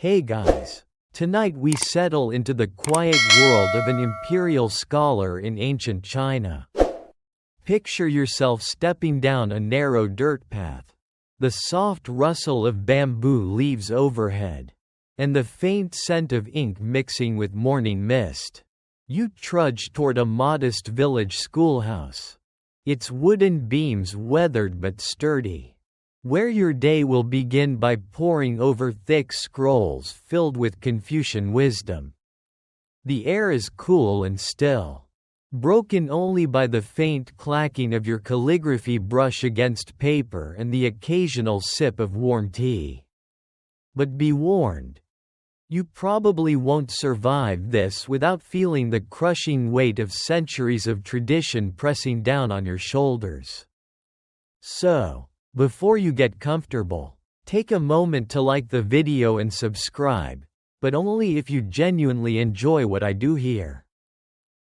Hey guys! Tonight we settle into the quiet world of an imperial scholar in ancient China. Picture yourself stepping down a narrow dirt path. The soft rustle of bamboo leaves overhead, and the faint scent of ink mixing with morning mist. You trudge toward a modest village schoolhouse. Its wooden beams weathered but sturdy, where your day will begin by poring over thick scrolls filled with Confucian wisdom. The air is cool and still, broken only by the faint clacking of your calligraphy brush against paper and the occasional sip of warm tea. But be warned. You probably won't survive this without feeling the crushing weight of centuries of tradition pressing down on your shoulders. So, before you get comfortable, take a moment to like the video and subscribe, but only if you genuinely enjoy what I do here.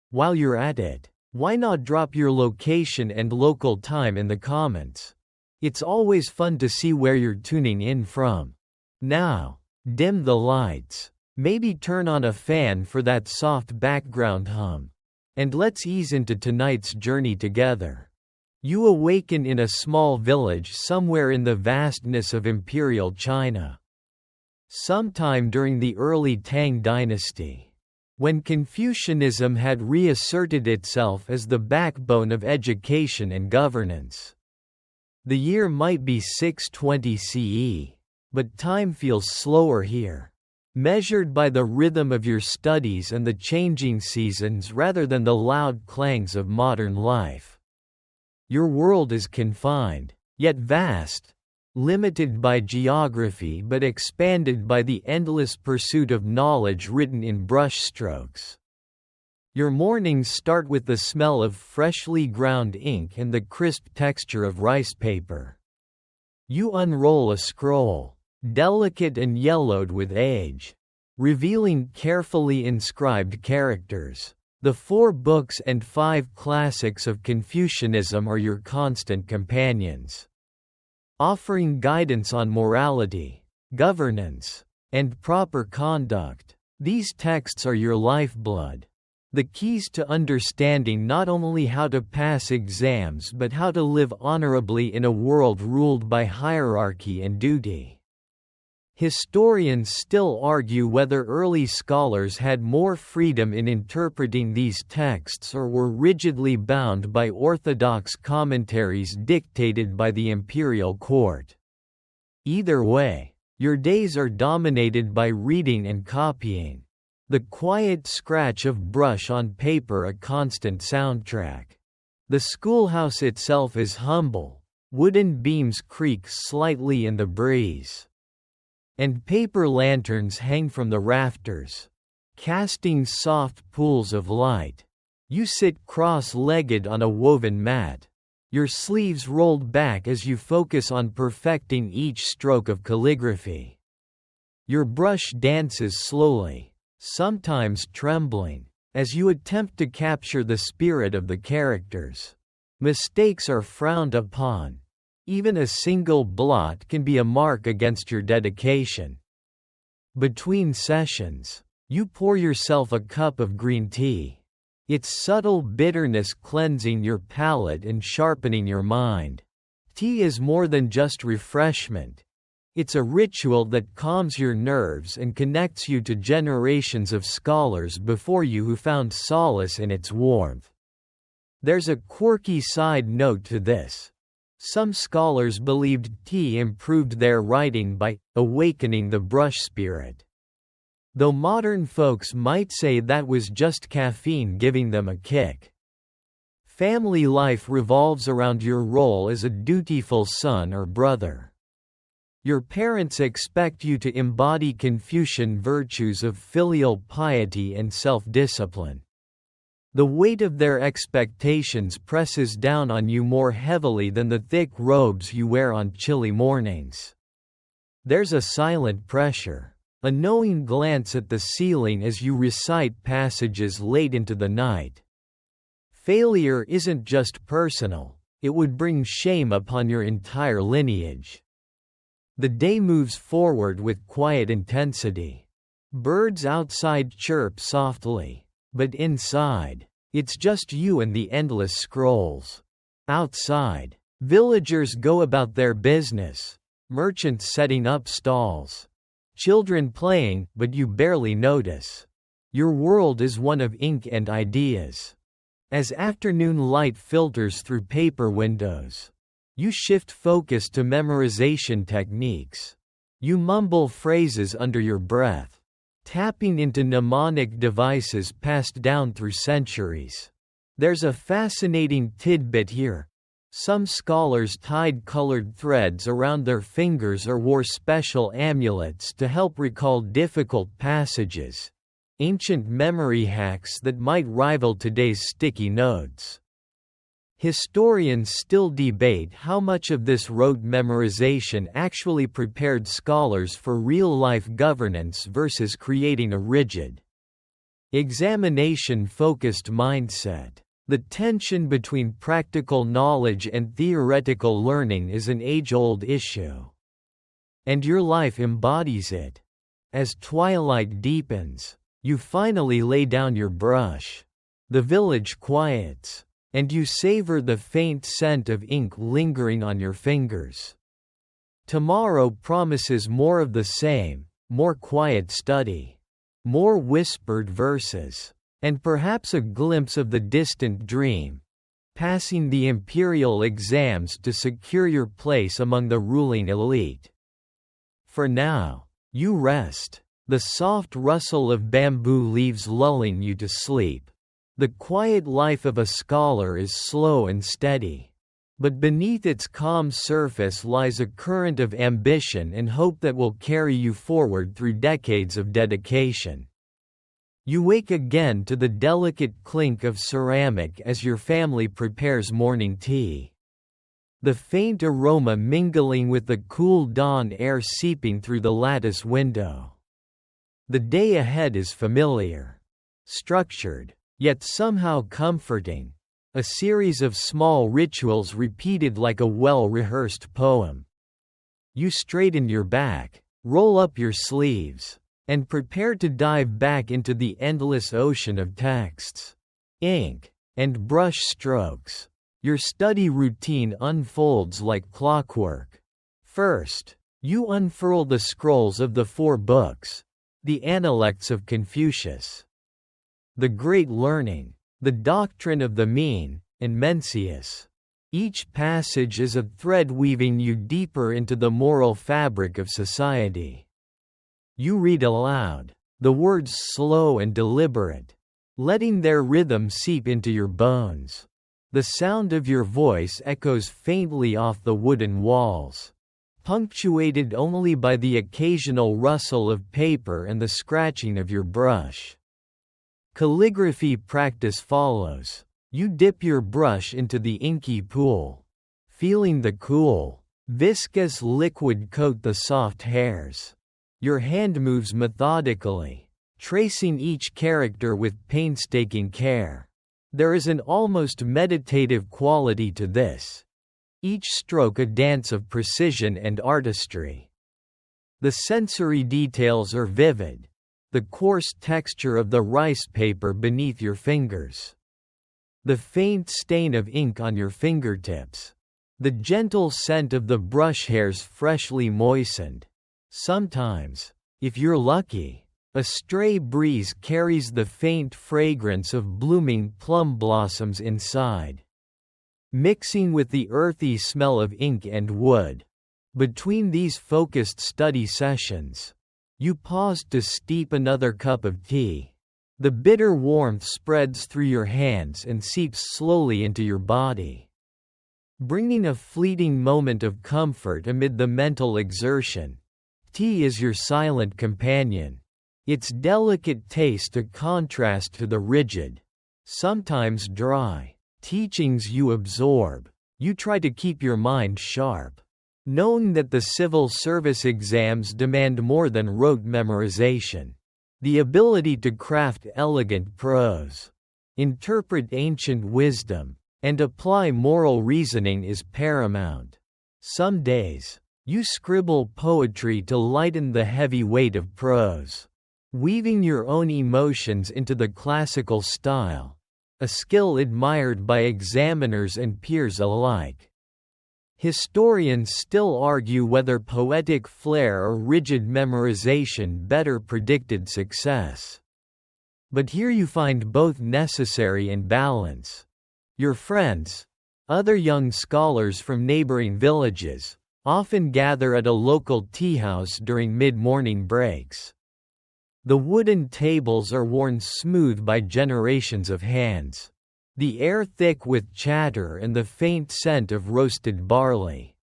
While you're at it, why not drop your location and local time in the comments? It's always fun to see where you're tuning in from. Now, dim the lights, maybe turn on a fan for that soft background hum, and let's ease into tonight's journey together. You awaken in a small village somewhere in the vastness of Imperial China. Sometime during the early Tang dynasty, when Confucianism had reasserted itself as the backbone of education and governance. The year might be 620 CE, but time feels slower here, measured by the rhythm of your studies and the changing seasons rather than the loud clangs of modern life. Your world is confined, yet vast, limited by geography but expanded by the endless pursuit of knowledge written in brushstrokes. Your mornings start with the smell of freshly ground ink and the crisp texture of rice paper. You unroll a scroll, delicate and yellowed with age, revealing carefully inscribed characters. The 4 books and 5 classics of Confucianism are your constant companions, offering guidance on morality, governance, and proper conduct. These texts are your lifeblood, the keys to understanding not only how to pass exams but how to live honorably in a world ruled by hierarchy and duty. Historians still argue whether early scholars had more freedom in interpreting these texts or were rigidly bound by orthodox commentaries dictated by the imperial court. Either way, your days are dominated by reading and copying, the quiet scratch of brush on paper a constant soundtrack. The schoolhouse itself is humble, wooden beams creak slightly in the breeze, and paper lanterns hang from the rafters, casting soft pools of light. You sit cross-legged on a woven mat, your sleeves rolled back as you focus on perfecting each stroke of calligraphy. Your brush dances slowly, sometimes trembling, as you attempt to capture the spirit of the characters. Mistakes are frowned upon. Even a single blot can be a mark against your dedication. Between sessions, you pour yourself a cup of green tea, its subtle bitterness cleansing your palate and sharpening your mind. Tea is more than just refreshment. It's a ritual that calms your nerves and connects you to generations of scholars before you who found solace in its warmth. There's a quirky side note to this. Some scholars believed tea improved their writing by awakening the brush spirit, though modern folks might say that was just caffeine giving them a kick. Family life revolves around your role as a dutiful son or brother. Your parents expect you to embody Confucian virtues of filial piety and self-discipline. The weight of their expectations presses down on you more heavily than the thick robes you wear on chilly mornings. There's a silent pressure, a knowing glance at the ceiling as you recite passages late into the night. Failure isn't just personal, it would bring shame upon your entire lineage. The day moves forward with quiet intensity. Birds outside chirp softly, but inside, it's just you and the endless scrolls. Outside, villagers go about their business, merchants setting up stalls, children playing, but you barely notice. Your world is one of ink and ideas. As afternoon light filters through paper windows, you shift focus to memorization techniques. You mumble phrases under your breath, tapping into mnemonic devices passed down through centuries. There's a fascinating tidbit here. Some scholars tied colored threads around their fingers or wore special amulets to help recall difficult passages. Ancient memory hacks that might rival today's sticky notes. Historians still debate how much of this rote memorization actually prepared scholars for real-life governance versus creating a rigid, examination-focused mindset. The tension between practical knowledge and theoretical learning is an age-old issue. And your life embodies it. As twilight deepens, you finally lay down your brush. The village quiets, and you savor the faint scent of ink lingering on your fingers. Tomorrow promises more of the same, more quiet study, more whispered verses, and perhaps a glimpse of the distant dream, passing the Imperial exams to secure your place among the ruling elite. For now, you rest, the soft rustle of bamboo leaves lulling you to sleep. The quiet life of a scholar is slow and steady, but beneath its calm surface lies a current of ambition and hope that will carry you forward through decades of dedication. You wake again to the delicate clink of ceramic as your family prepares morning tea. The faint aroma mingling with the cool dawn air seeping through the lattice window. The day ahead is familiar, structured, yet somehow comforting, a series of small rituals repeated like a well-rehearsed poem. You straighten your back, roll up your sleeves, and prepare to dive back into the endless ocean of texts, ink, and brush strokes. Your study routine unfolds like clockwork. First, you unfurl the scrolls of the 4 books, the Analects of Confucius, the Great Learning, the Doctrine of the Mean, and Mencius. Each passage is a thread weaving you deeper into the moral fabric of society. You read aloud, the words slow and deliberate, letting their rhythm seep into your bones. The sound of your voice echoes faintly off the wooden walls, punctuated only by the occasional rustle of paper and the scratching of your brush. Calligraphy practice follows. You dip your brush into the inky pool, feeling the cool, viscous liquid coat the soft hairs. Your hand moves methodically, tracing each character with painstaking care. There is an almost meditative quality to this, each stroke a dance of precision and artistry. The sensory details are vivid, the coarse texture of the rice paper beneath your fingers, the faint stain of ink on your fingertips, the gentle scent of the brush hairs freshly moistened. Sometimes, if you're lucky, a stray breeze carries the faint fragrance of blooming plum blossoms inside, mixing with the earthy smell of ink and wood. Between these focused study sessions, you pause to steep another cup of tea. The bitter warmth spreads through your hands and seeps slowly into your body, bringing a fleeting moment of comfort amid the mental exertion. Tea is your silent companion, its delicate taste a contrast to the rigid, sometimes dry, teachings you absorb. You try to keep your mind sharp, knowing that the civil service exams demand more than rote memorization. The ability to craft elegant prose, interpret ancient wisdom, and apply moral reasoning is paramount. Some days, You scribble poetry to lighten the heavy weight of prose, weaving your own emotions into the classical style, a skill admired by examiners and peers alike. Historians still argue whether poetic flair or rigid memorization better predicted success. But here you find both necessary and balance. Your friends, other young scholars from neighboring villages, often gather at a local teahouse during mid-morning breaks. The wooden tables are worn smooth by generations of hands, the air thick with chatter and the faint scent of roasted barley.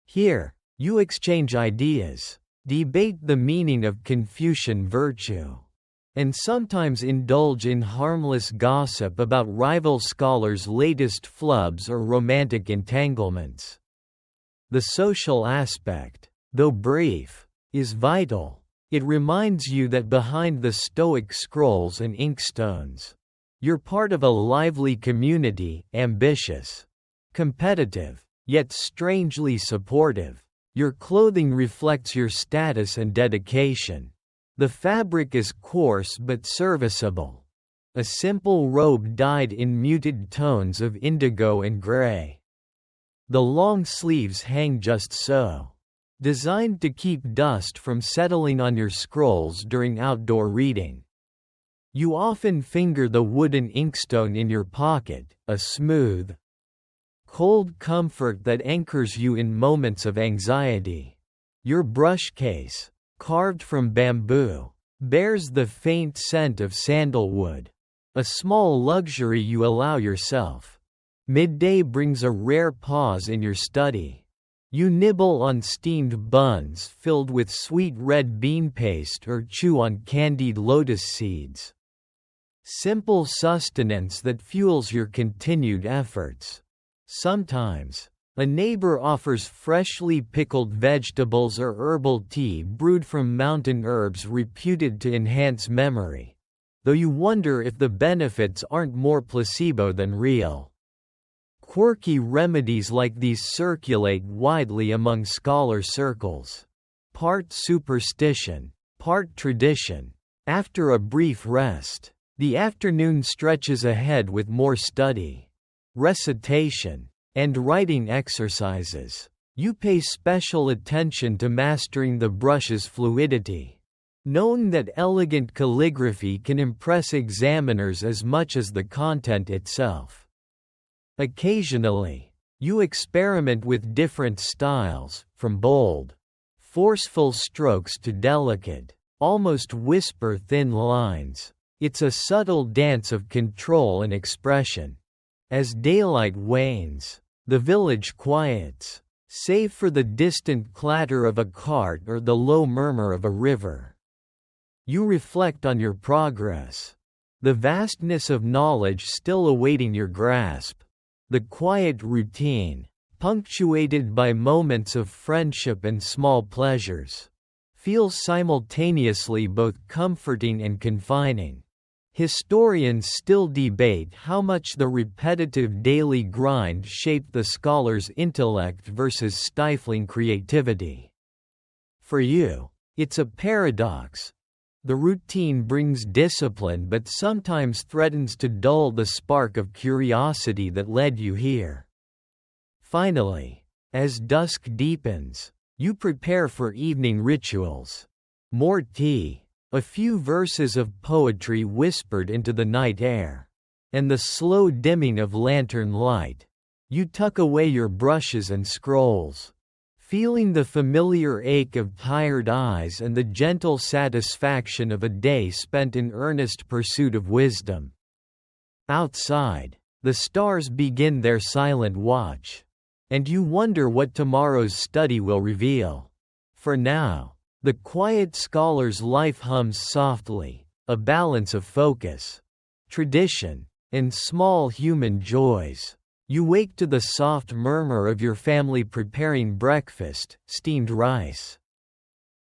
Here, you exchange ideas, debate the meaning of Confucian virtue, and sometimes indulge in harmless gossip about rival scholars' latest flubs or romantic entanglements. The social aspect, though brief, is vital. It reminds you that behind the stoic scrolls and inkstones, you're part of a lively community, ambitious, competitive, yet strangely supportive. Your clothing reflects your status and dedication. The fabric is coarse but serviceable, a simple robe dyed in muted tones of indigo and gray. The long sleeves hang just so, designed to keep dust from settling on your scrolls during outdoor reading. You often finger the wooden inkstone in your pocket, a smooth, cold comfort that anchors you in moments of anxiety. Your brush case, carved from bamboo, bears the faint scent of sandalwood, a small luxury you allow yourself. Midday brings a rare pause in your study. You nibble on steamed buns filled with sweet red bean paste or chew on candied lotus seeds. Simple sustenance that fuels your continued efforts. Sometimes, a neighbor offers freshly pickled vegetables or herbal tea brewed from mountain herbs reputed to enhance memory, though you wonder if the benefits aren't more placebo than real. Quirky remedies like these circulate widely among scholar circles. Part superstition, part tradition. After a brief rest, the afternoon stretches ahead with more study, recitation, and writing exercises. You pay special attention to mastering the brush's fluidity, knowing that elegant calligraphy can impress examiners as much as the content itself. Occasionally, you experiment with different styles, from bold, forceful strokes to delicate, almost whisper-thin lines. It's a subtle dance of control and expression. As daylight wanes, the village quiets, save for the distant clatter of a cart or the low murmur of a river. You reflect on your progress, the vastness of knowledge still awaiting your grasp. The quiet routine, punctuated by moments of friendship and small pleasures, feels simultaneously both comforting and confining. Historians still debate how much the repetitive daily grind shaped the scholar's intellect versus stifling creativity. For you, it's a paradox. The routine brings discipline but sometimes threatens to dull the spark of curiosity that led you here. Finally, as dusk deepens, you prepare for evening rituals. More tea, a few verses of poetry whispered into the night air, and the slow dimming of lantern light. You tuck away your brushes and scrolls, feeling the familiar ache of tired eyes and the gentle satisfaction of a day spent in earnest pursuit of wisdom. Outside, the stars begin their silent watch, and you wonder what tomorrow's study will reveal. For now, the quiet scholar's life hums softly, a balance of focus, tradition, and small human joys. You wake to the soft murmur of your family preparing breakfast, steamed rice,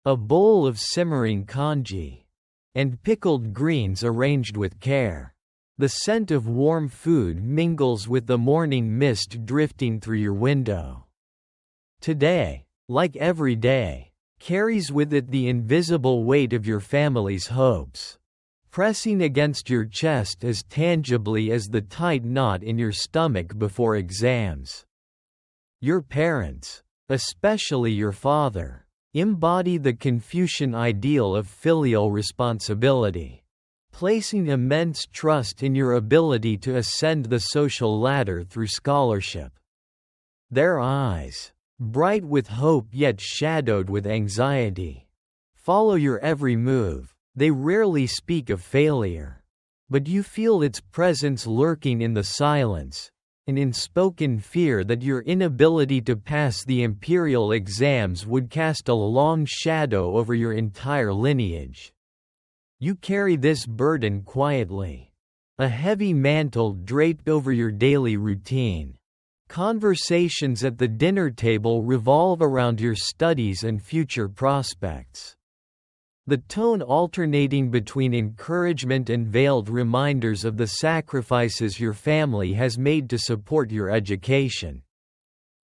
a bowl of simmering congee, and pickled greens arranged with care. The scent of warm food mingles with the morning mist drifting through your window. Today, like every day, carries with it the invisible weight of your family's hopes, pressing against your chest as tangibly as the tight knot in your stomach before exams. Your parents, especially your father, embody the Confucian ideal of filial responsibility, placing immense trust in your ability to ascend the social ladder through scholarship. Their eyes, bright with hope yet shadowed with anxiety, follow your every move. They rarely speak of failure, but you feel its presence lurking in the silence, an unspoken fear that your inability to pass the imperial exams would cast a long shadow over your entire lineage. You carry this burden quietly, a heavy mantle draped over your daily routine. Conversations at the dinner table revolve around your studies and future prospects, the tone alternating between encouragement and veiled reminders of the sacrifices your family has made to support your education.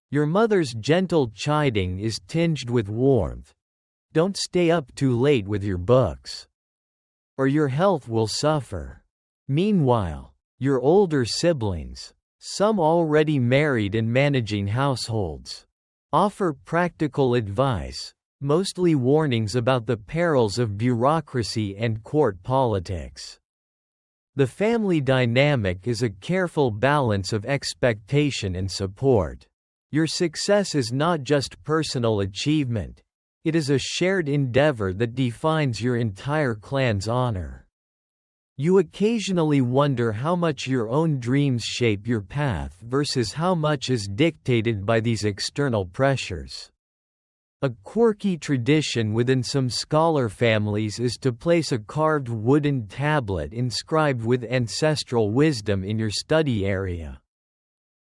Your mother's gentle chiding is tinged with warmth. Don't stay up too late with your books, or your health will suffer. Meanwhile, your older siblings, some already married and managing households, offer practical advice, mostly warnings about the perils of bureaucracy and court politics. The family dynamic is a careful balance of expectation and support. Your success is not just personal achievement, it is a shared endeavor that defines your entire clan's honor. You occasionally wonder how much your own dreams shape your path versus how much is dictated by these external pressures. A quirky tradition within some scholar families is to place a carved wooden tablet inscribed with ancestral wisdom in your study area.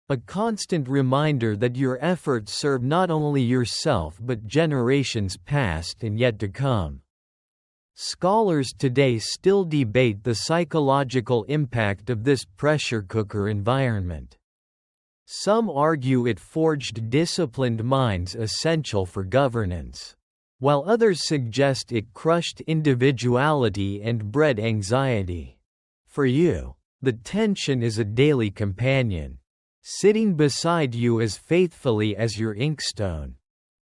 A constant reminder that your efforts serve not only yourself but generations past and yet to come. Scholars today still debate the psychological impact of this pressure cooker environment. Some argue it forged disciplined minds essential for governance, while others suggest it crushed individuality and bred anxiety. For you, the tension is a daily companion, sitting beside you as faithfully as your inkstone.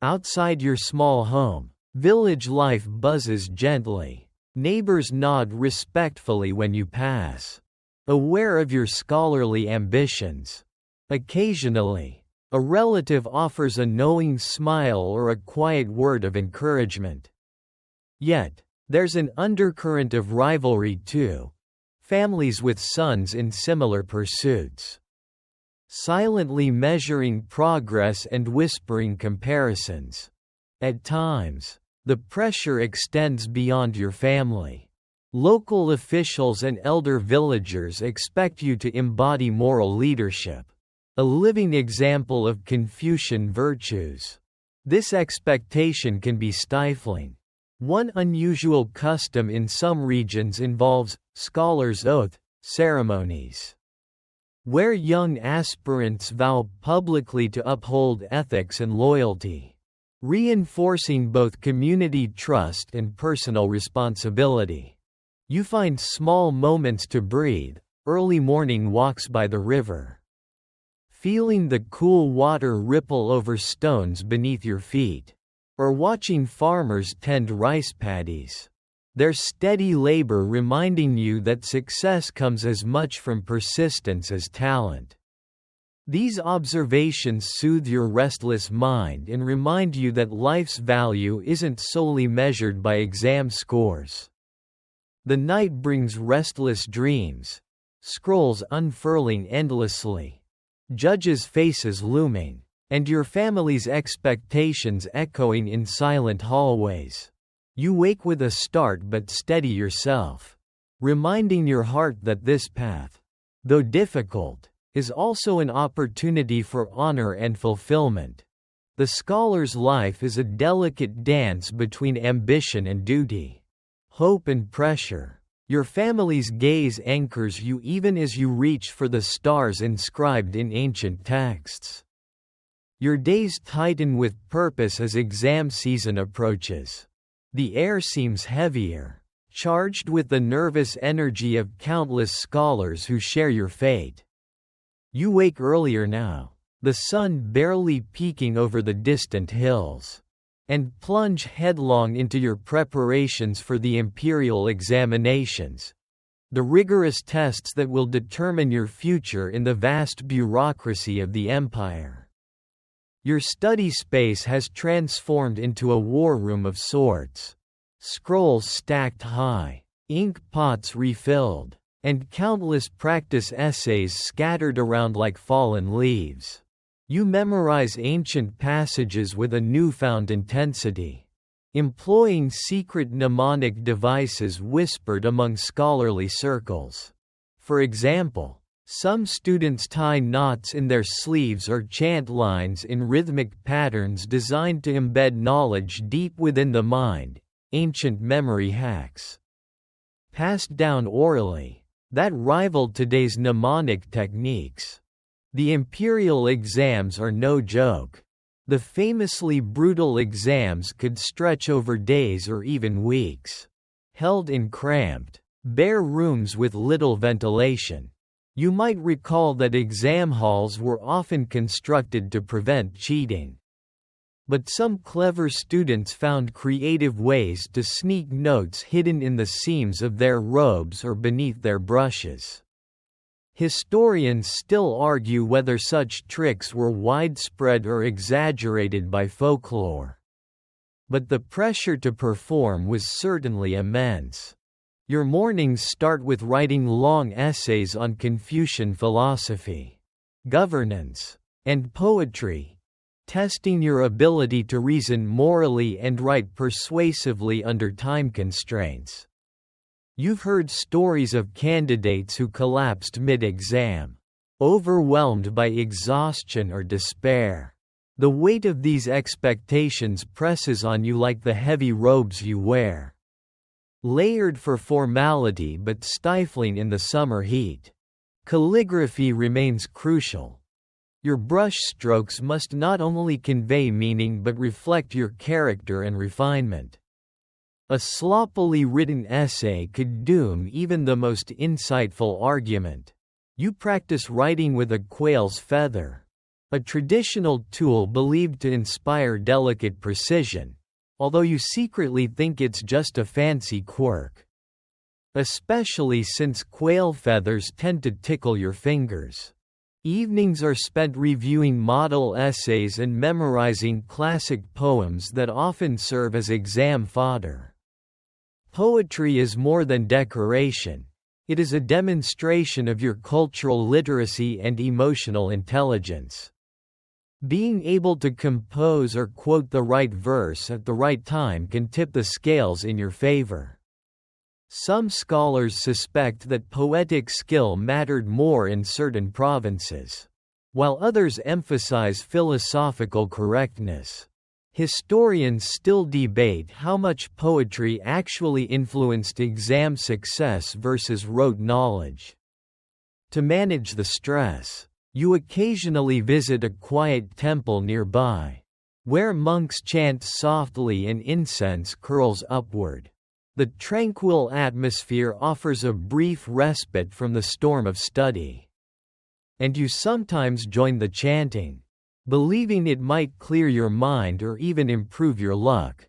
Outside your small home, village life buzzes gently. Neighbors nod respectfully when you pass, aware of your scholarly ambitions. Occasionally, a relative offers a knowing smile or a quiet word of encouragement. Yet, there's an undercurrent of rivalry too. Families with sons in similar pursuits, silently measuring progress and whispering comparisons. At times, the pressure extends beyond your family. Local officials and elder villagers expect you to embody moral leadership, a living example of Confucian virtues. This expectation can be stifling. One unusual custom in some regions involves scholars' oath ceremonies, where young aspirants vow publicly to uphold ethics and loyalty, reinforcing both community trust and personal responsibility. You find small moments to breathe, early morning walks by the river, feeling the cool water ripple over stones beneath your feet, or watching farmers tend rice paddies, their steady labor reminding you that success comes as much from persistence as talent. These observations soothe your restless mind and remind you that life's value isn't solely measured by exam scores. The night brings restless dreams, scrolls unfurling endlessly, judges' faces looming, and your family's expectations echoing in silent hallways. You wake with a start but steady yourself, reminding your heart that this path, though difficult, is also an opportunity for honor and fulfillment. The scholar's life is a delicate dance between ambition and duty, hope and pressure. Your family's gaze anchors you even as you reach for the stars inscribed in ancient texts. Your days tighten with purpose as exam season approaches. The air seems heavier, charged with the nervous energy of countless scholars who share your fate. You wake earlier now, the sun barely peeking over the distant hills, and plunge headlong into your preparations for the imperial examinations, the rigorous tests that will determine your future in the vast bureaucracy of the empire. Your study space has transformed into a war room of sorts. Scrolls stacked high, ink pots refilled, and countless practice essays scattered around like fallen leaves. You memorize ancient passages with a newfound intensity, employing secret mnemonic devices whispered among scholarly circles. For example, some students tie knots in their sleeves or chant lines in rhythmic patterns designed to embed knowledge deep within the mind, ancient memory hacks passed down orally that rivaled today's mnemonic techniques. The imperial exams are no joke. The famously brutal exams could stretch over days or even weeks. Held in cramped, bare rooms with little ventilation. You might recall that exam halls were often constructed to prevent cheating. But some clever students found creative ways to sneak notes hidden in the seams of their robes or beneath their brushes. Historians still argue whether such tricks were widespread or exaggerated by folklore. But the pressure to perform was certainly immense. Your mornings start with writing long essays on Confucian philosophy, governance, and poetry, testing your ability to reason morally and write persuasively under time constraints. You've heard stories of candidates who collapsed mid-exam, overwhelmed by exhaustion or despair. The weight of these expectations presses on you like the heavy robes you wear. Layered for formality but stifling in the summer heat. Calligraphy remains crucial. Your brush strokes must not only convey meaning but reflect your character and refinement. A sloppily written essay could doom even the most insightful argument. You practice writing with a quail's feather, a traditional tool believed to inspire delicate precision, although you secretly think it's just a fancy quirk. Especially since quail feathers tend to tickle your fingers. Evenings are spent reviewing model essays and memorizing classic poems that often serve as exam fodder. Poetry is more than decoration. It is a demonstration of your cultural literacy and emotional intelligence. Being able to compose or quote the right verse at the right time can tip the scales in your favor. Some scholars suspect that poetic skill mattered more in certain provinces, while others emphasize philosophical correctness. Historians still debate how much poetry actually influenced exam success versus rote knowledge. To manage the stress, you occasionally visit a quiet temple nearby, where monks chant softly and incense curls upward. The tranquil atmosphere offers a brief respite from the storm of study. And you sometimes join the chanting, believing it might clear your mind or even improve your luck.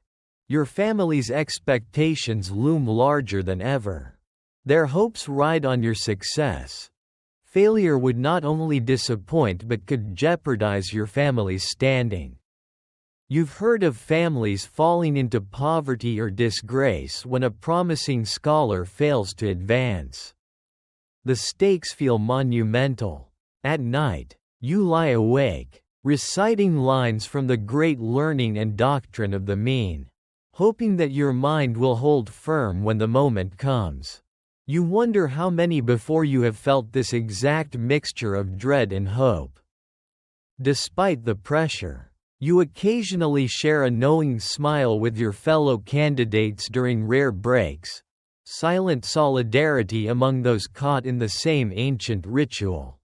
Your family's expectations loom larger than ever. Their hopes ride on your success. Failure would not only disappoint but could jeopardize your family's standing. You've heard of families falling into poverty or disgrace when a promising scholar fails to advance. The stakes feel monumental. At night, you lie awake, reciting lines from the great learning and doctrine of the mean, hoping that your mind will hold firm when the moment comes. You wonder how many before you have felt this exact mixture of dread and hope. Despite the pressure, you occasionally share a knowing smile with your fellow candidates during rare breaks, silent solidarity among those caught in the same ancient ritual.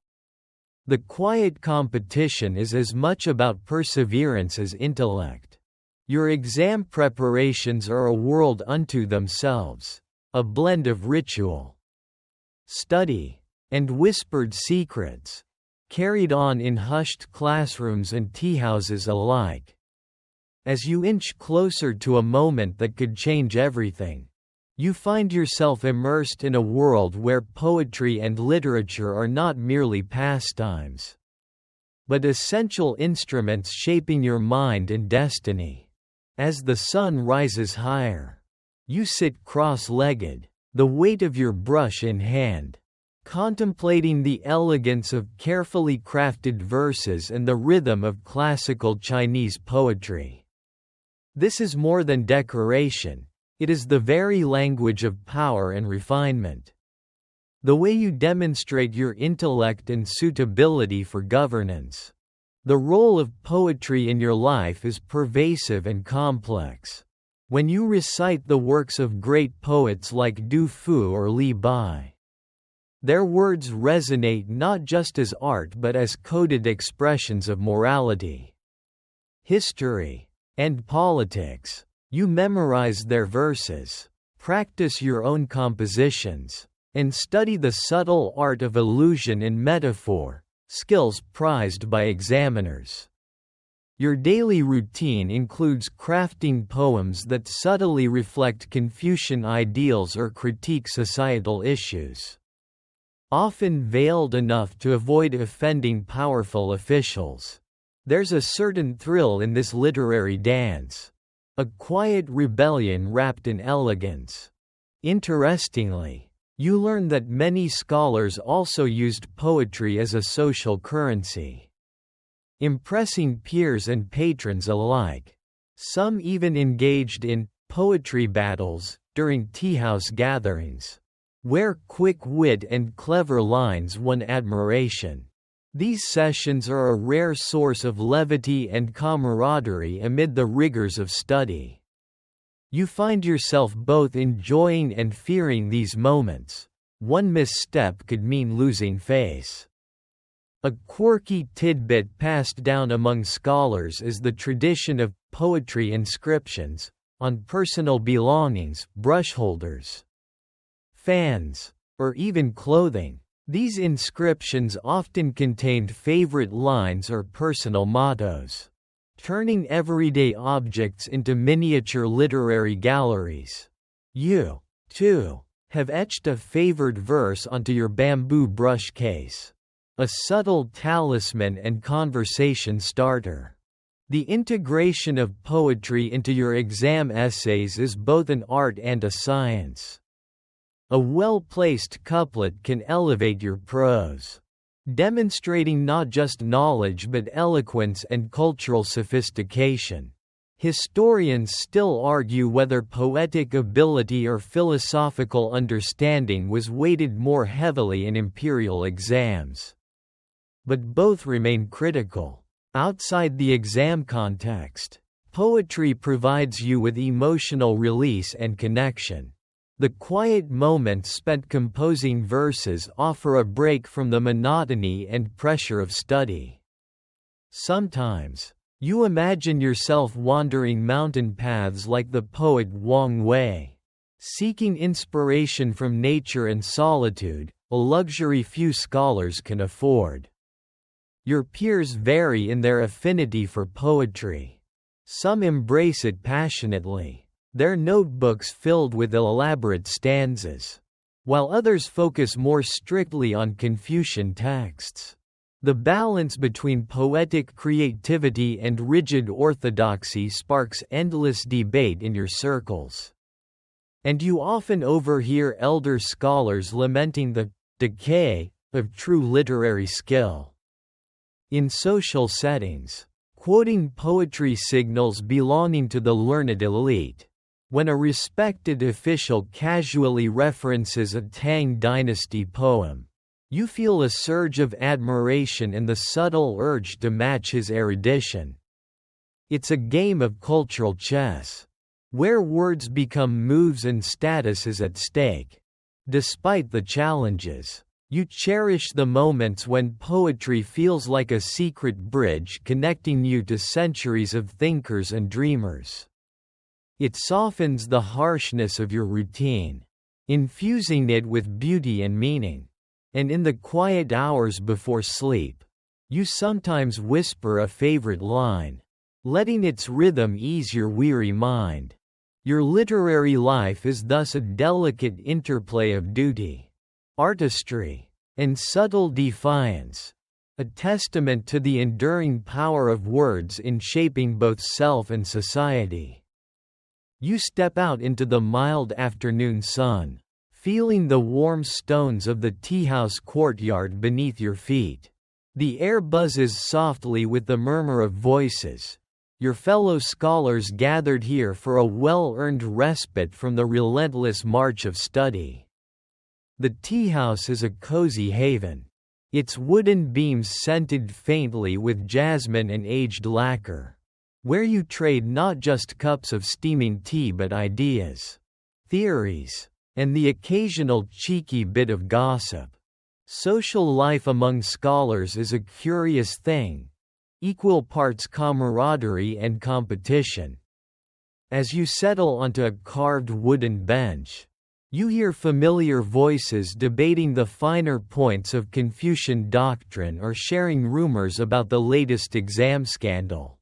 The quiet competition is as much about perseverance as intellect. Your exam preparations are a world unto themselves, a blend of ritual, study, and whispered secrets, carried on in hushed classrooms and teahouses alike. As you inch closer to a moment that could change everything, you find yourself immersed in a world where poetry and literature are not merely pastimes, but essential instruments shaping your mind and destiny. As the sun rises higher, you sit cross-legged, the weight of your brush in hand, contemplating the elegance of carefully crafted verses and the rhythm of classical Chinese poetry. This is more than decoration. It is the very language of power and refinement. The way you demonstrate your intellect and suitability for governance. The role of poetry in your life is pervasive and complex. When you recite the works of great poets like Du Fu or Li Bai, their words resonate not just as art but as coded expressions of morality, history, and politics. You memorize their verses, practice your own compositions, and study the subtle art of allusion and metaphor, skills prized by examiners. Your daily routine includes crafting poems that subtly reflect Confucian ideals or critique societal issues, often veiled enough to avoid offending powerful officials. There's a certain thrill in this literary dance. A quiet rebellion wrapped in elegance. Interestingly, you learn that many scholars also used poetry as a social currency, impressing peers and patrons alike. Some even engaged in poetry battles during teahouse gatherings, where quick wit and clever lines won admiration. These sessions are a rare source of levity and camaraderie amid the rigors of study. You find yourself both enjoying and fearing these moments. One misstep could mean losing face. A quirky tidbit passed down among scholars is the tradition of poetry inscriptions on personal belongings, brush holders, fans, or even clothing. These inscriptions often contained favorite lines or personal mottos, turning everyday objects into miniature literary galleries. You, too, have etched a favored verse onto your bamboo brush case, a subtle talisman and conversation starter. The integration of poetry into your exam essays is both an art and a science. A well-placed couplet can elevate your prose, demonstrating not just knowledge but eloquence and cultural sophistication. Historians still argue whether poetic ability or philosophical understanding was weighted more heavily in imperial exams. But both remain critical. Outside the exam context, poetry provides you with emotional release and connection. The quiet moments spent composing verses offer a break from the monotony and pressure of study. Sometimes, you imagine yourself wandering mountain paths like the poet Wang Wei, seeking inspiration from nature and solitude, a luxury few scholars can afford. Your peers vary in their affinity for poetry. Some embrace it passionately, their notebooks filled with elaborate stanzas, while others focus more strictly on Confucian texts. The balance between poetic creativity and rigid orthodoxy sparks endless debate in your circles. And you often overhear elder scholars lamenting the decay of true literary skill. In social settings, quoting poetry signals belonging to the learned elite. When a respected official casually references a Tang dynasty poem, you feel a surge of admiration and the subtle urge to match his erudition. It's a game of cultural chess, where words become moves and status is at stake. Despite the challenges, You cherish the moments when poetry feels like a secret bridge connecting you to centuries of thinkers and dreamers. It softens the harshness of your routine, infusing it with beauty and meaning. And in the quiet hours before sleep, you sometimes whisper a favorite line, letting its rhythm ease your weary mind. Your literary life is thus a delicate interplay of duty, artistry, and subtle defiance, a testament to the enduring power of words in shaping both self and society. You step out into the mild afternoon sun, feeling the warm stones of the teahouse courtyard beneath your feet. The air buzzes softly with the murmur of voices, your fellow scholars gathered here for a well-earned respite from the relentless march of study. The teahouse is a cozy haven, its wooden beams scented faintly with jasmine and aged lacquer, where you trade not just cups of steaming tea but ideas, theories, and the occasional cheeky bit of gossip. Social life among scholars is a curious thing, equal parts camaraderie and competition. As you settle onto a carved wooden bench, you hear familiar voices debating the finer points of Confucian doctrine or sharing rumors about the latest exam scandal.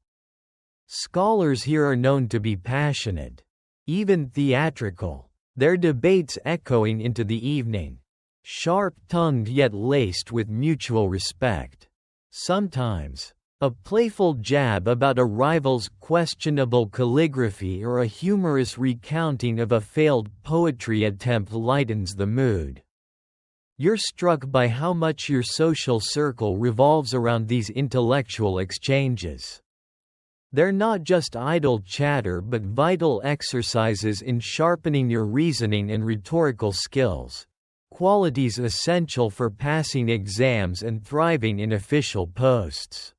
Scholars here are known to be passionate, even theatrical, their debates echoing into the evening, sharp-tongued yet laced with mutual respect. Sometimes, a playful jab about a rival's questionable calligraphy or a humorous recounting of a failed poetry attempt lightens the mood. You're struck by how much your social circle revolves around these intellectual exchanges. They're not just idle chatter but vital exercises in sharpening your reasoning and rhetorical skills, qualities essential for passing exams and thriving in official posts.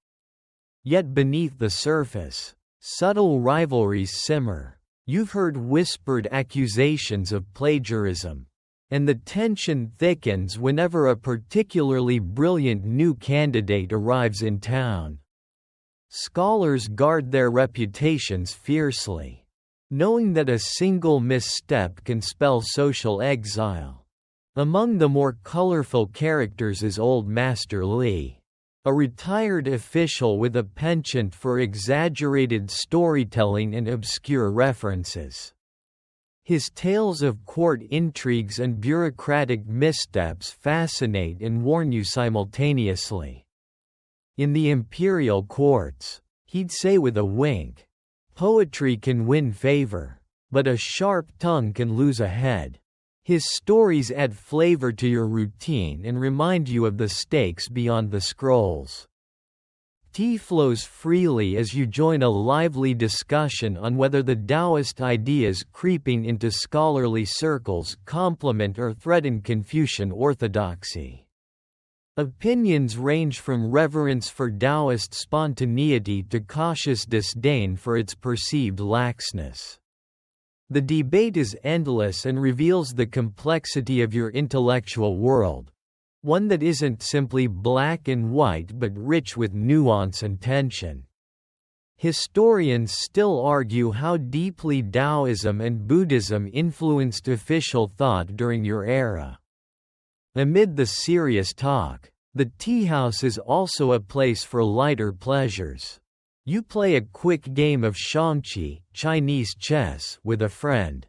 Yet beneath the surface, subtle rivalries simmer. You've heard whispered accusations of plagiarism, and the tension thickens whenever a particularly brilliant new candidate arrives in town. Scholars guard their reputations fiercely, knowing that a single misstep can spell social exile. Among the more colorful characters is Old Master Li, a retired official with a penchant for exaggerated storytelling and obscure references. His tales of court intrigues and bureaucratic missteps fascinate and warn you simultaneously. In the imperial courts, he'd say with a wink, poetry can win favor, but a sharp tongue can lose a head. His stories add flavor to your routine and remind you of the stakes beyond the scrolls. Tea flows freely as you join a lively discussion on whether the Taoist ideas creeping into scholarly circles complement or threaten Confucian orthodoxy. Opinions range from reverence for Taoist spontaneity to cautious disdain for its perceived laxness. The debate is endless and reveals the complexity of your intellectual world, one that isn't simply black and white but rich with nuance and tension. Historians still argue how deeply Taoism and Buddhism influenced official thought during your era. Amid the serious talk, the teahouse is also a place for lighter pleasures. You play a quick game of shangqi, Chinese chess, with a friend.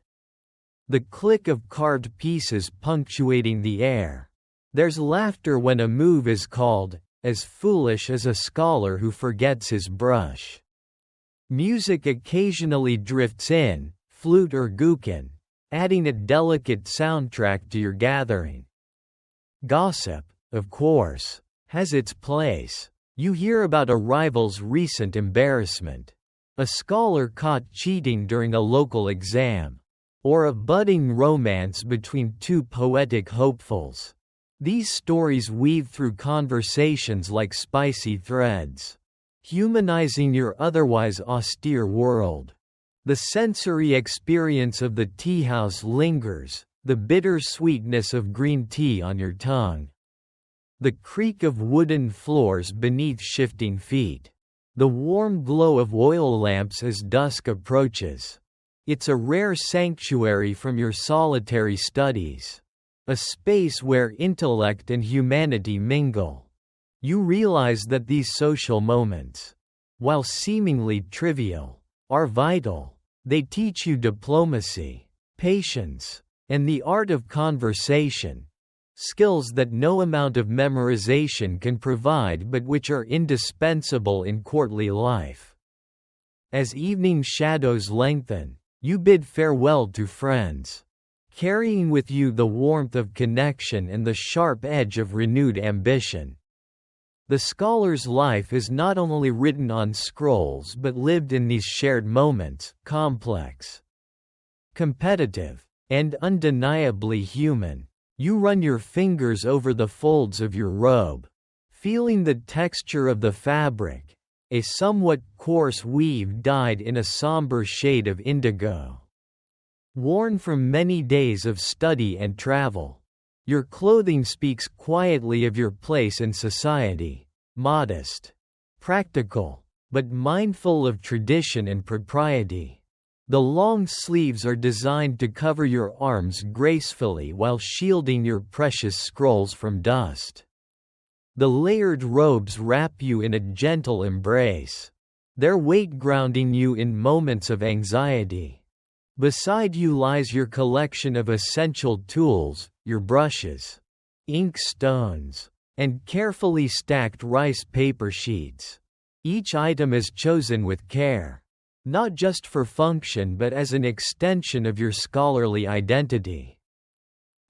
The click of carved pieces punctuating the air. There's laughter when a move is called, as foolish as a scholar who forgets his brush. Music occasionally drifts in, flute or guqin, adding a delicate soundtrack to your gathering. Gossip, of course, has its place. You hear about a rival's recent embarrassment, a scholar caught cheating during a local exam, or a budding romance between two poetic hopefuls. These stories weave through conversations like spicy threads, humanizing your otherwise austere world. The sensory experience of the teahouse lingers, the bitter sweetness of green tea on your tongue, the creak of wooden floors beneath shifting feet, the warm glow of oil lamps as dusk approaches. It's a rare sanctuary from your solitary studies. A space where intellect and humanity mingle. You realize that these social moments, while seemingly trivial, are vital. They teach you diplomacy, patience, and the art of conversation, skills that no amount of memorization can provide but which are indispensable in courtly life. As evening shadows lengthen, you bid farewell to friends, carrying with you the warmth of connection and the sharp edge of renewed ambition. The scholar's life is not only written on scrolls but lived in these shared moments, complex, competitive, and undeniably human. You run your fingers over the folds of your robe, feeling the texture of the fabric, a somewhat coarse weave dyed in a somber shade of indigo. Worn from many days of study and travel, your clothing speaks quietly of your place in society, modest, practical, but mindful of tradition and propriety. The long sleeves are designed to cover your arms gracefully while shielding your precious scrolls from dust. The layered robes wrap you in a gentle embrace, their weight grounding you in moments of anxiety. Beside you lies your collection of essential tools, your brushes, ink stones, and carefully stacked rice paper sheets. Each item is chosen with care, not just for function but as an extension of your scholarly identity.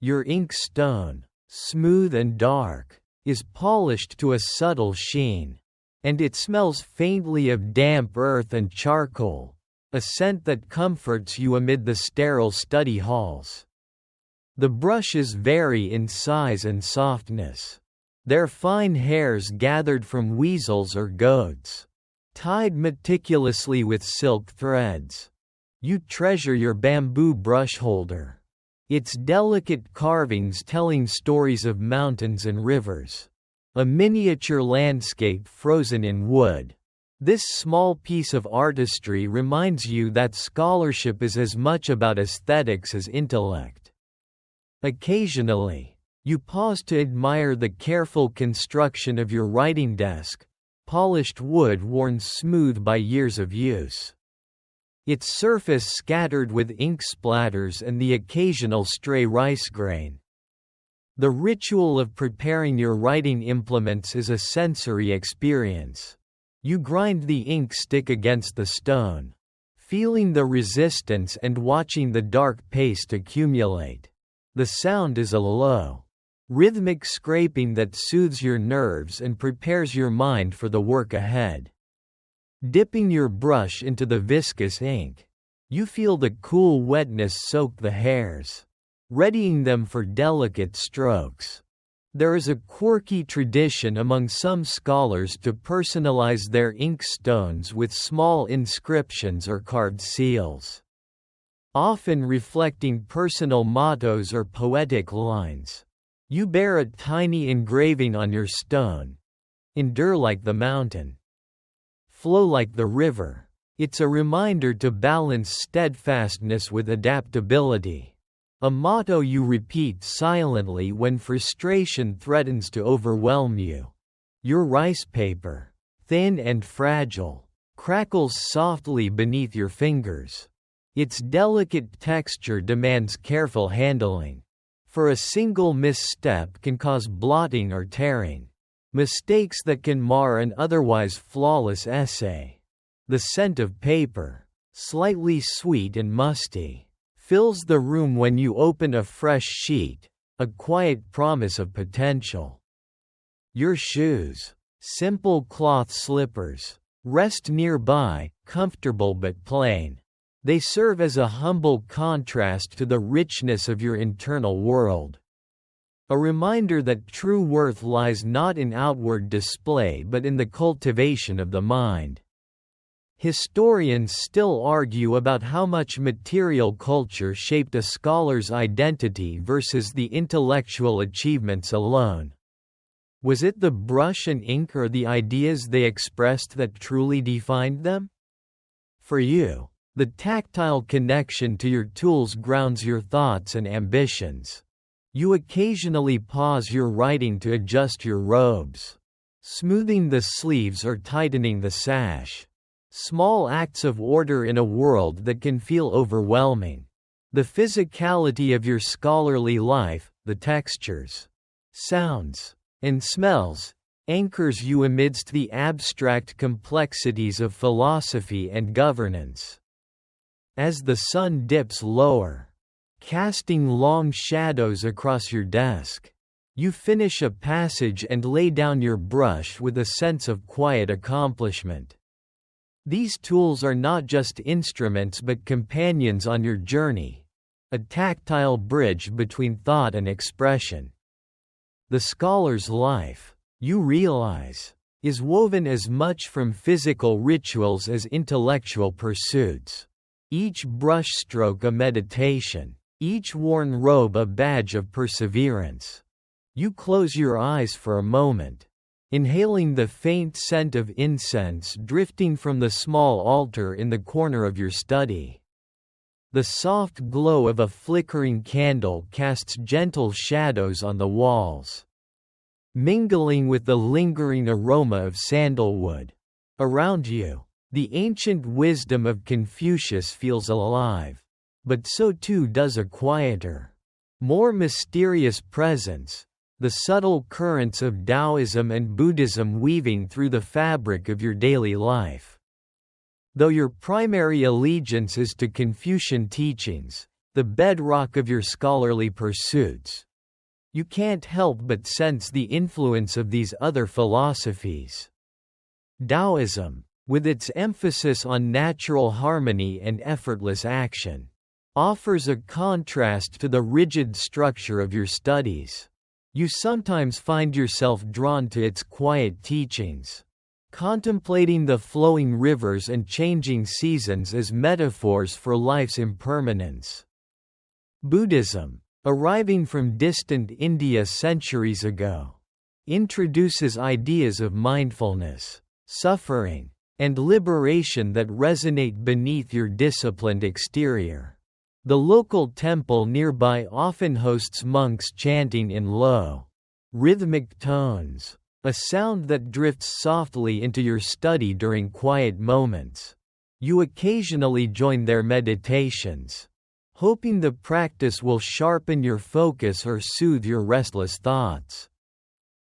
Your ink stone, smooth and dark, is polished to a subtle sheen, and it smells faintly of damp earth and charcoal, a scent that comforts you amid the sterile study halls. The brushes vary in size and softness. Their fine hairs gathered from weasels or goats, tied meticulously with silk threads. You treasure your bamboo brush holder, its delicate carvings telling stories of mountains and rivers. A miniature landscape frozen in wood. This small piece of artistry reminds you that scholarship is as much about aesthetics as intellect. Occasionally, you pause to admire the careful construction of your writing desk, polished wood worn smooth by years of use. Its surface scattered with ink splatters and the occasional stray rice grain. The ritual of preparing your writing implements is a sensory experience. You grind the ink stick against the stone, feeling the resistance and watching the dark paste accumulate. The sound is a low, rhythmic scraping that soothes your nerves and prepares your mind for the work ahead. Dipping your brush into the viscous ink, you feel the cool wetness soak the hairs, readying them for delicate strokes. There is a quirky tradition among some scholars to personalize their ink stones with small inscriptions or carved seals, often reflecting personal mottos or poetic lines. You bear a tiny engraving on your stone. Endure like the mountain, flow like the river. It's a reminder to balance steadfastness with adaptability. A motto you repeat silently when frustration threatens to overwhelm you. Your rice paper, thin and fragile, crackles softly beneath your fingers. Its delicate texture demands careful handling, for a single misstep can cause blotting or tearing, mistakes that can mar an otherwise flawless essay. The scent of paper, slightly sweet and musty, fills the room when you open a fresh sheet, a quiet promise of potential. Your shoes, simple cloth slippers, rest nearby, comfortable but plain. They serve as a humble contrast to the richness of your internal world. A reminder that true worth lies not in outward display but in the cultivation of the mind. Historians still argue about how much material culture shaped a scholar's identity versus the intellectual achievements alone. Was it the brush and ink or the ideas they expressed that truly defined them? For you, the tactile connection to your tools grounds your thoughts and ambitions. You occasionally pause your writing to adjust your robes, smoothing the sleeves or tightening the sash. Small acts of order in a world that can feel overwhelming. The physicality of your scholarly life, the textures, sounds, and smells, anchors you amidst the abstract complexities of philosophy and governance. As the sun dips lower, casting long shadows across your desk, you finish a passage and lay down your brush with a sense of quiet accomplishment. These tools are not just instruments but companions on your journey, a tactile bridge between thought and expression. The scholar's life, you realize, is woven as much from physical rituals as intellectual pursuits. Each brushstroke a meditation, each worn robe a badge of perseverance. You close your eyes for a moment, inhaling the faint scent of incense drifting from the small altar in the corner of your study. The soft glow of a flickering candle casts gentle shadows on the walls, mingling with the lingering aroma of sandalwood. Around you, the ancient wisdom of Confucius feels alive, but so too does a quieter, more mysterious presence, the subtle currents of Taoism and Buddhism weaving through the fabric of your daily life. Though your primary allegiance is to Confucian teachings, the bedrock of your scholarly pursuits, you can't help but sense the influence of these other philosophies. Taoism, with its emphasis on natural harmony and effortless action, offers a contrast to the rigid structure of your studies. You sometimes find yourself drawn to its quiet teachings, contemplating the flowing rivers and changing seasons as metaphors for life's impermanence. Buddhism, arriving from distant India centuries ago, introduces ideas of mindfulness, suffering, and liberation that resonate beneath your disciplined exterior. The local temple nearby often hosts monks chanting in low, rhythmic tones, a sound that drifts softly into your study during quiet moments. You occasionally join their meditations, hoping the practice will sharpen your focus or soothe your restless thoughts.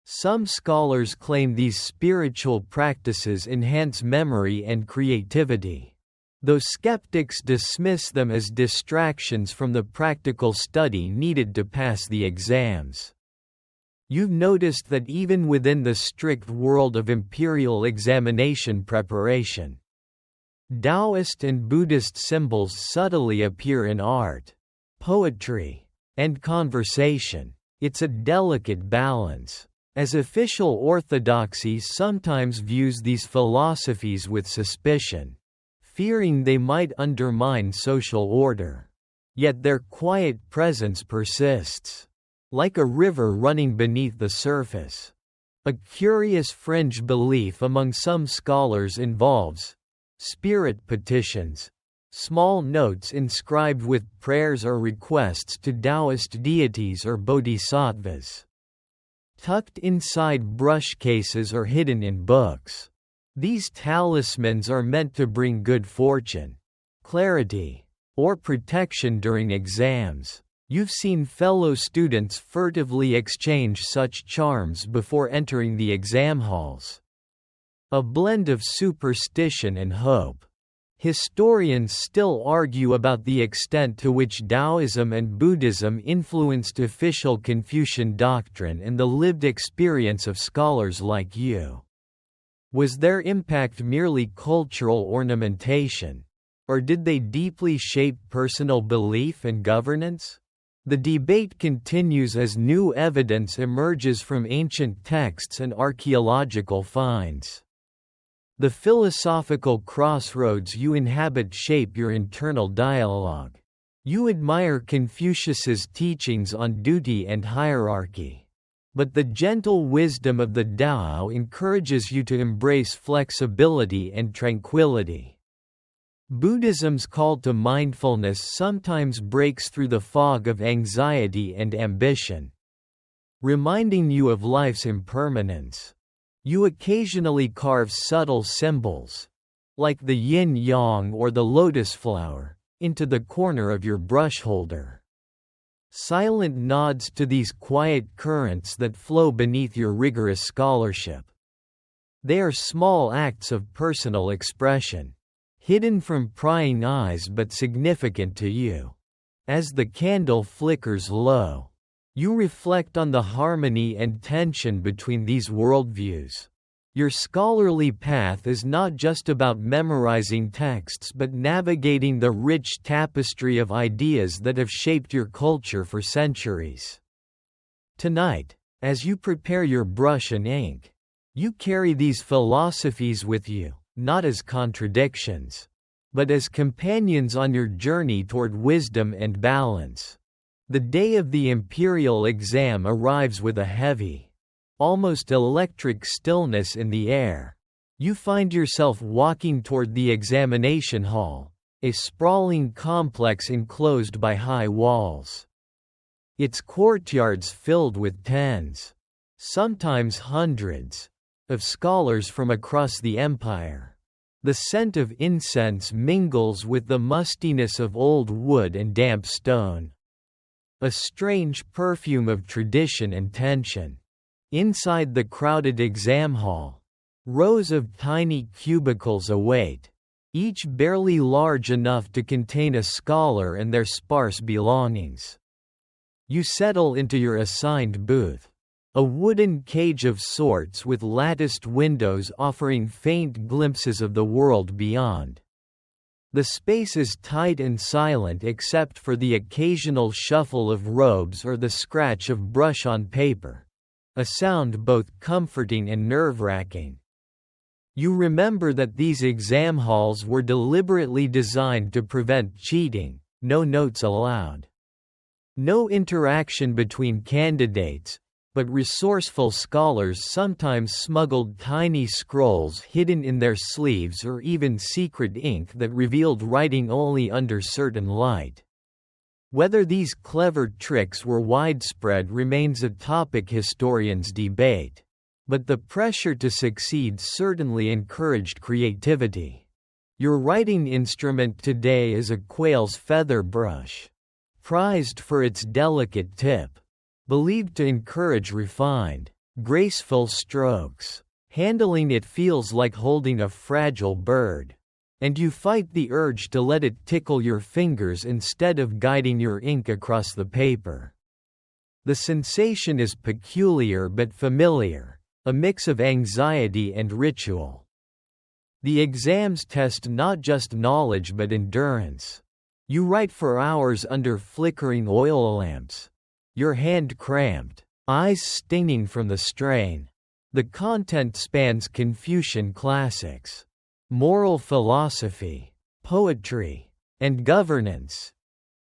Some scholars claim these spiritual practices enhance memory and creativity, though skeptics dismiss them as distractions from the practical study needed to pass the exams. You've noticed that even within the strict world of imperial examination preparation, Taoist and Buddhist symbols subtly appear in art, poetry, and conversation. It's a delicate balance, as official orthodoxy sometimes views these philosophies with suspicion, fearing they might undermine social order. Yet their quiet presence persists, like a river running beneath the surface. A curious fringe belief among some scholars involves spirit petitions, small notes inscribed with prayers or requests to Taoist deities or bodhisattvas, tucked inside brush cases or hidden in books. These talismans are meant to bring good fortune, clarity, or protection during exams. You've seen fellow students furtively exchange such charms before entering the exam halls. A blend of superstition and hope. Historians still argue about the extent to which Taoism and Buddhism influenced official Confucian doctrine and the lived experience of scholars like you. Was their impact merely cultural ornamentation, or did they deeply shape personal belief and governance? The debate continues as new evidence emerges from ancient texts and archaeological finds. The philosophical crossroads you inhabit shape your internal dialogue. You admire Confucius's teachings on duty and hierarchy, But the gentle wisdom of the Tao encourages you to embrace flexibility and tranquility. Buddhism's call to mindfulness sometimes breaks through the fog of anxiety and ambition, reminding you of life's impermanence. You occasionally carve subtle symbols, like the yin-yang or the lotus flower, into the corner of your brush holder. Silent nods to these quiet currents that flow beneath your rigorous scholarship. They are small acts of personal expression, hidden from prying eyes but significant to you. As the candle flickers low, you reflect on the harmony and tension between these worldviews. Your scholarly path is not just about memorizing texts but navigating the rich tapestry of ideas that have shaped your culture for centuries. Tonight, as you prepare your brush and ink, you carry these philosophies with you, not as contradictions, but as companions on your journey toward wisdom and balance. The day of the Imperial exam arrives with a heavy, almost electric stillness in the air. You find yourself walking toward the examination hall, a sprawling complex enclosed by high walls. Its courtyards filled with tens, sometimes hundreds, of scholars from across the empire. The scent of incense mingles with the mustiness of old wood and damp stone. A strange perfume of tradition and tension. Inside the crowded exam hall, rows of tiny cubicles await, each barely large enough to contain a scholar and their sparse belongings. You settle into your assigned booth, a wooden cage of sorts with latticed windows offering faint glimpses of the world beyond. The space is tight and silent except for the occasional shuffle of robes or the scratch of brush on paper, a sound both comforting and nerve-wracking. You remember that these exam halls were deliberately designed to prevent cheating, no notes allowed. No interaction between candidates, but resourceful scholars sometimes smuggled tiny scrolls hidden in their sleeves or even secret ink that revealed writing only under certain light. Whether these clever tricks were widespread remains a topic historians debate, but the pressure to succeed certainly encouraged creativity. Your writing instrument today is a quail-feather brush, prized for its delicate tip, believed to encourage refined, graceful strokes. Handling it feels like holding a fragile bird, and you fight the urge to let it tickle your fingers instead of guiding your ink across the paper. The sensation is peculiar but familiar, a mix of anxiety and ritual. The exams test not just knowledge but endurance. You write for hours under flickering oil lamps, your hand cramped, eyes stinging from the strain. The content spans Confucian classics, moral philosophy, poetry, and governance.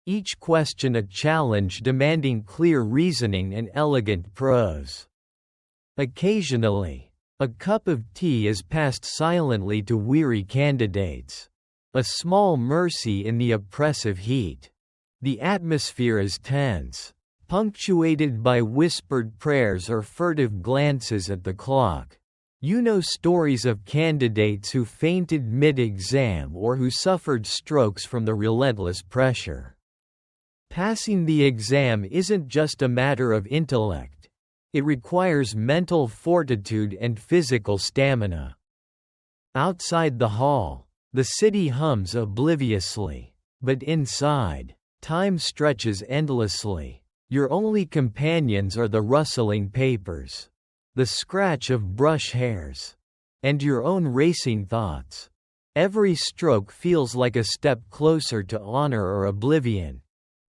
Each question a challenge demanding clear reasoning and elegant prose. Occasionally, a cup of tea is passed silently to weary candidates, a small mercy in the oppressive heat. The atmosphere is tense, punctuated by whispered prayers or furtive glances at the clock. You know stories of candidates who fainted mid-exam or who suffered strokes from the relentless pressure. Passing the exam isn't just a matter of intellect. It requires mental fortitude and physical stamina. Outside the hall, the city hums obliviously, but inside, time stretches endlessly. Your only companions are the rustling papers, the scratch of brush hairs, and your own racing thoughts. Every stroke feels like a step closer to honor or oblivion.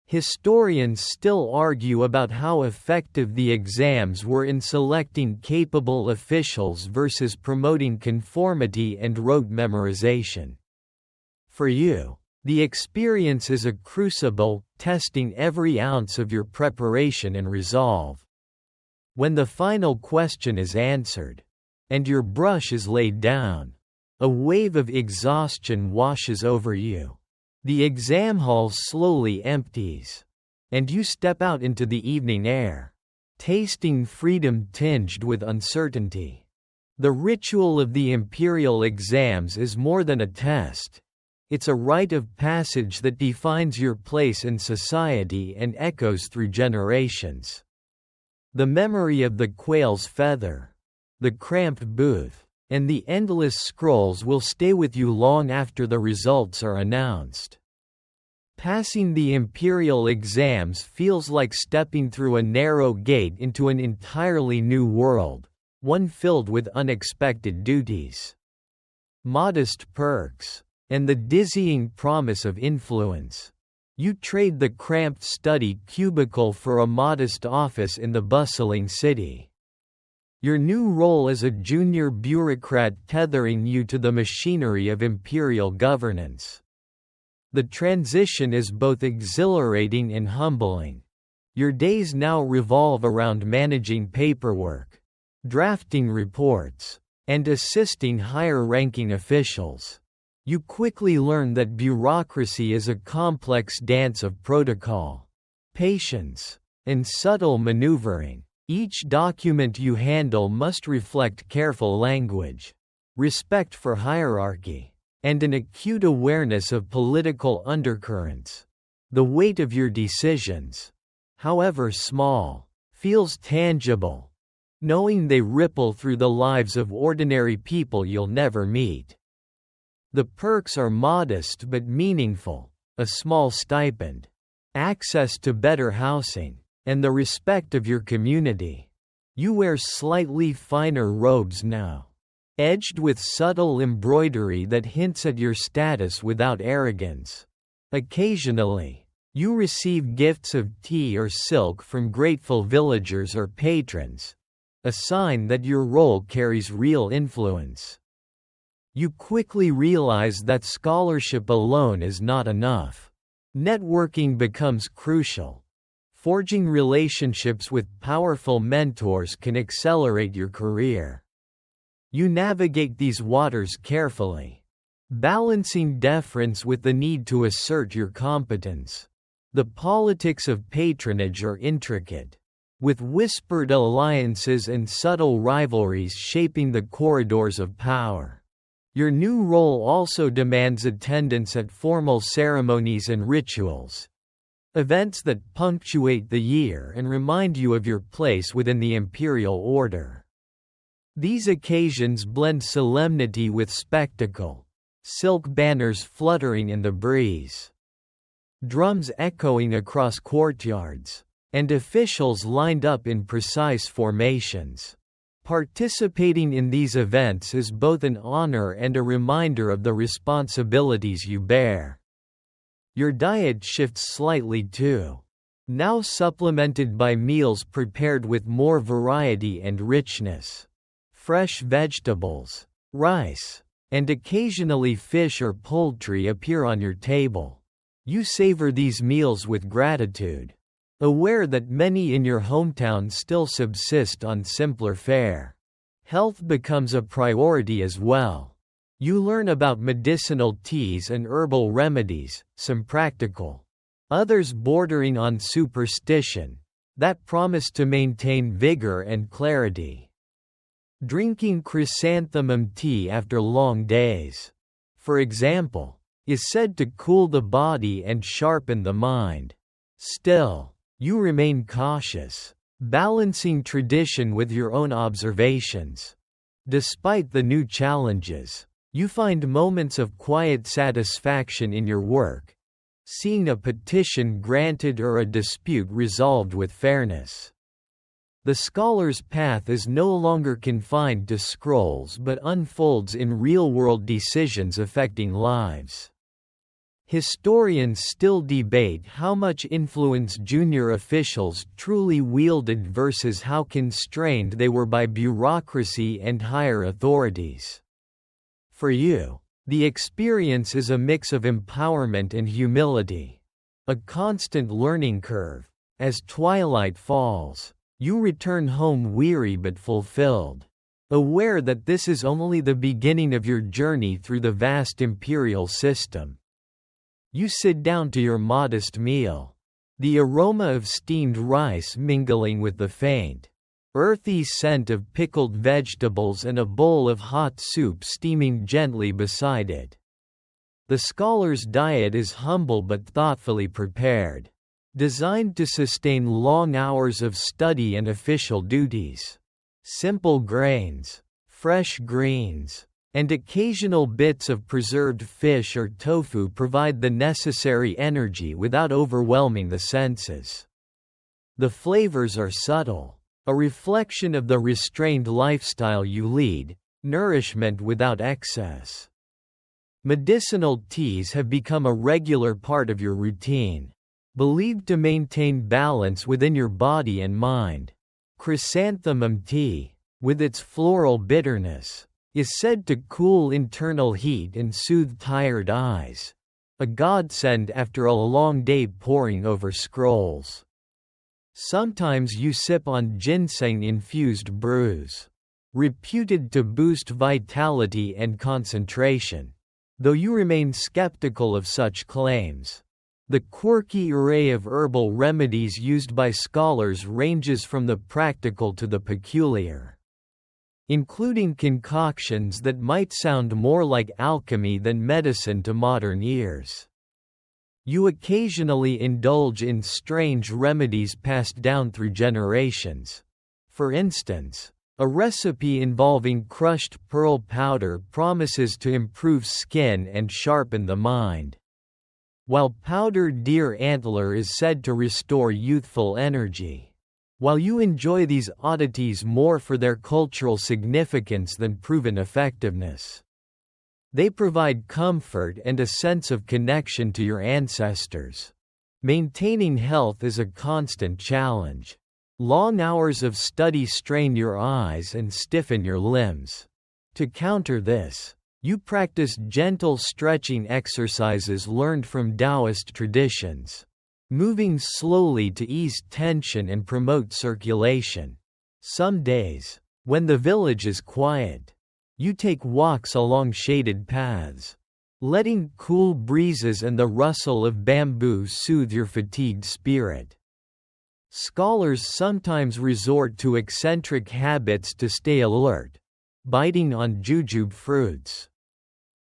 Historians still argue about how effective the exams were in selecting capable officials versus promoting conformity and rote memorization. For you, the experience is a crucible, testing every ounce of your preparation and resolve. When the final question is answered, and your brush is laid down, a wave of exhaustion washes over you. The exam hall slowly empties, and you step out into the evening air, tasting freedom tinged with uncertainty. The ritual of the imperial exams is more than a test. It's a rite of passage that defines your place in society and echoes through generations. The memory of the quail's feather, the cramped booth, and the endless scrolls will stay with you long after the results are announced. Passing the imperial exams feels like stepping through a narrow gate into an entirely new world, one filled with unexpected duties, modest perks, and the dizzying promise of influence. You trade the cramped study cubicle for a modest office in the bustling city. Your new role as a junior bureaucrat tethering you to the machinery of imperial governance. The transition is both exhilarating and humbling. Your days now revolve around managing paperwork, drafting reports, and assisting higher-ranking officials. You quickly learn that bureaucracy is a complex dance of protocol, patience, and subtle maneuvering. Each document you handle must reflect careful language, respect for hierarchy, and an acute awareness of political undercurrents. The weight of your decisions, however small, feels tangible, knowing they ripple through the lives of ordinary people you'll never meet. The perks are modest but meaningful: a small stipend, access to better housing, and the respect of your community. You wear slightly finer robes now, edged with subtle embroidery that hints at your status without arrogance. Occasionally, you receive gifts of tea or silk from grateful villagers or patrons, a sign that your role carries real influence. You quickly realize that scholarship alone is not enough. Networking becomes crucial. Forging relationships with powerful mentors can accelerate your career. You navigate these waters carefully, balancing deference with the need to assert your competence. The politics of patronage are intricate, with whispered alliances and subtle rivalries shaping the corridors of power. Your new role also demands attendance at formal ceremonies and rituals, events that punctuate the year and remind you of your place within the imperial order. These occasions blend solemnity with spectacle, silk banners fluttering in the breeze, drums echoing across courtyards, and officials lined up in precise formations. Participating in these events is both an honor and a reminder of the responsibilities you bear. Your diet shifts slightly too, now supplemented by meals prepared with more variety and richness. Fresh vegetables, rice, and occasionally fish or poultry appear on your table. You savor these meals with gratitude, aware that many in your hometown still subsist on simpler fare. Health becomes a priority as well. You learn about medicinal teas and herbal remedies, some practical, others bordering on superstition, that promise to maintain vigor and clarity. Drinking chrysanthemum tea after long days, for example, is said to cool the body and sharpen the mind. Still, you remain cautious, balancing tradition with your own observations. Despite the new challenges, you find moments of quiet satisfaction in your work, seeing a petition granted or a dispute resolved with fairness. The scholar's path is no longer confined to scrolls but unfolds in real-world decisions affecting lives. Historians still debate how much influence junior officials truly wielded versus how constrained they were by bureaucracy and higher authorities. For you, the experience is a mix of empowerment and humility, a constant learning curve. As twilight falls, You return home weary but fulfilled, aware that this is only the beginning of your journey through the vast imperial system. You sit down to your modest meal, the aroma of steamed rice mingling with the faint, earthy scent of pickled vegetables and a bowl of hot soup steaming gently beside it. The scholar's diet is humble but thoughtfully prepared, designed to sustain long hours of study and official duties. Simple grains, fresh greens, and occasional bits of preserved fish or tofu provide the necessary energy without overwhelming the senses. The flavors are subtle, a reflection of the restrained lifestyle you lead, nourishment without excess. Medicinal teas have become a regular part of your routine, believed to maintain balance within your body and mind. Chrysanthemum tea, with its floral bitterness, is said to cool internal heat and soothe tired eyes, a godsend after a long day poring over scrolls. Sometimes you sip on ginseng-infused brews, reputed to boost vitality and concentration, though you remain skeptical of such claims. The quirky array of herbal remedies used by scholars ranges from the practical to the peculiar, including concoctions that might sound more like alchemy than medicine to modern ears. You occasionally indulge in strange remedies passed down through generations. For instance, a recipe involving crushed pearl powder promises to improve skin and sharpen the mind, while powdered deer antler is said to restore youthful energy. While you enjoy these oddities more for their cultural significance than proven effectiveness, they provide comfort and a sense of connection to your ancestors. Maintaining health is a constant challenge. Long hours of study strain your eyes and stiffen your limbs. To counter this, you practice gentle stretching exercises learned from Taoist traditions, moving slowly to ease tension and promote circulation. Some days, when the village is quiet, you take walks along shaded paths, letting cool breezes and the rustle of bamboo soothe your fatigued spirit. Scholars sometimes resort to eccentric habits to stay alert, biting on jujube fruits,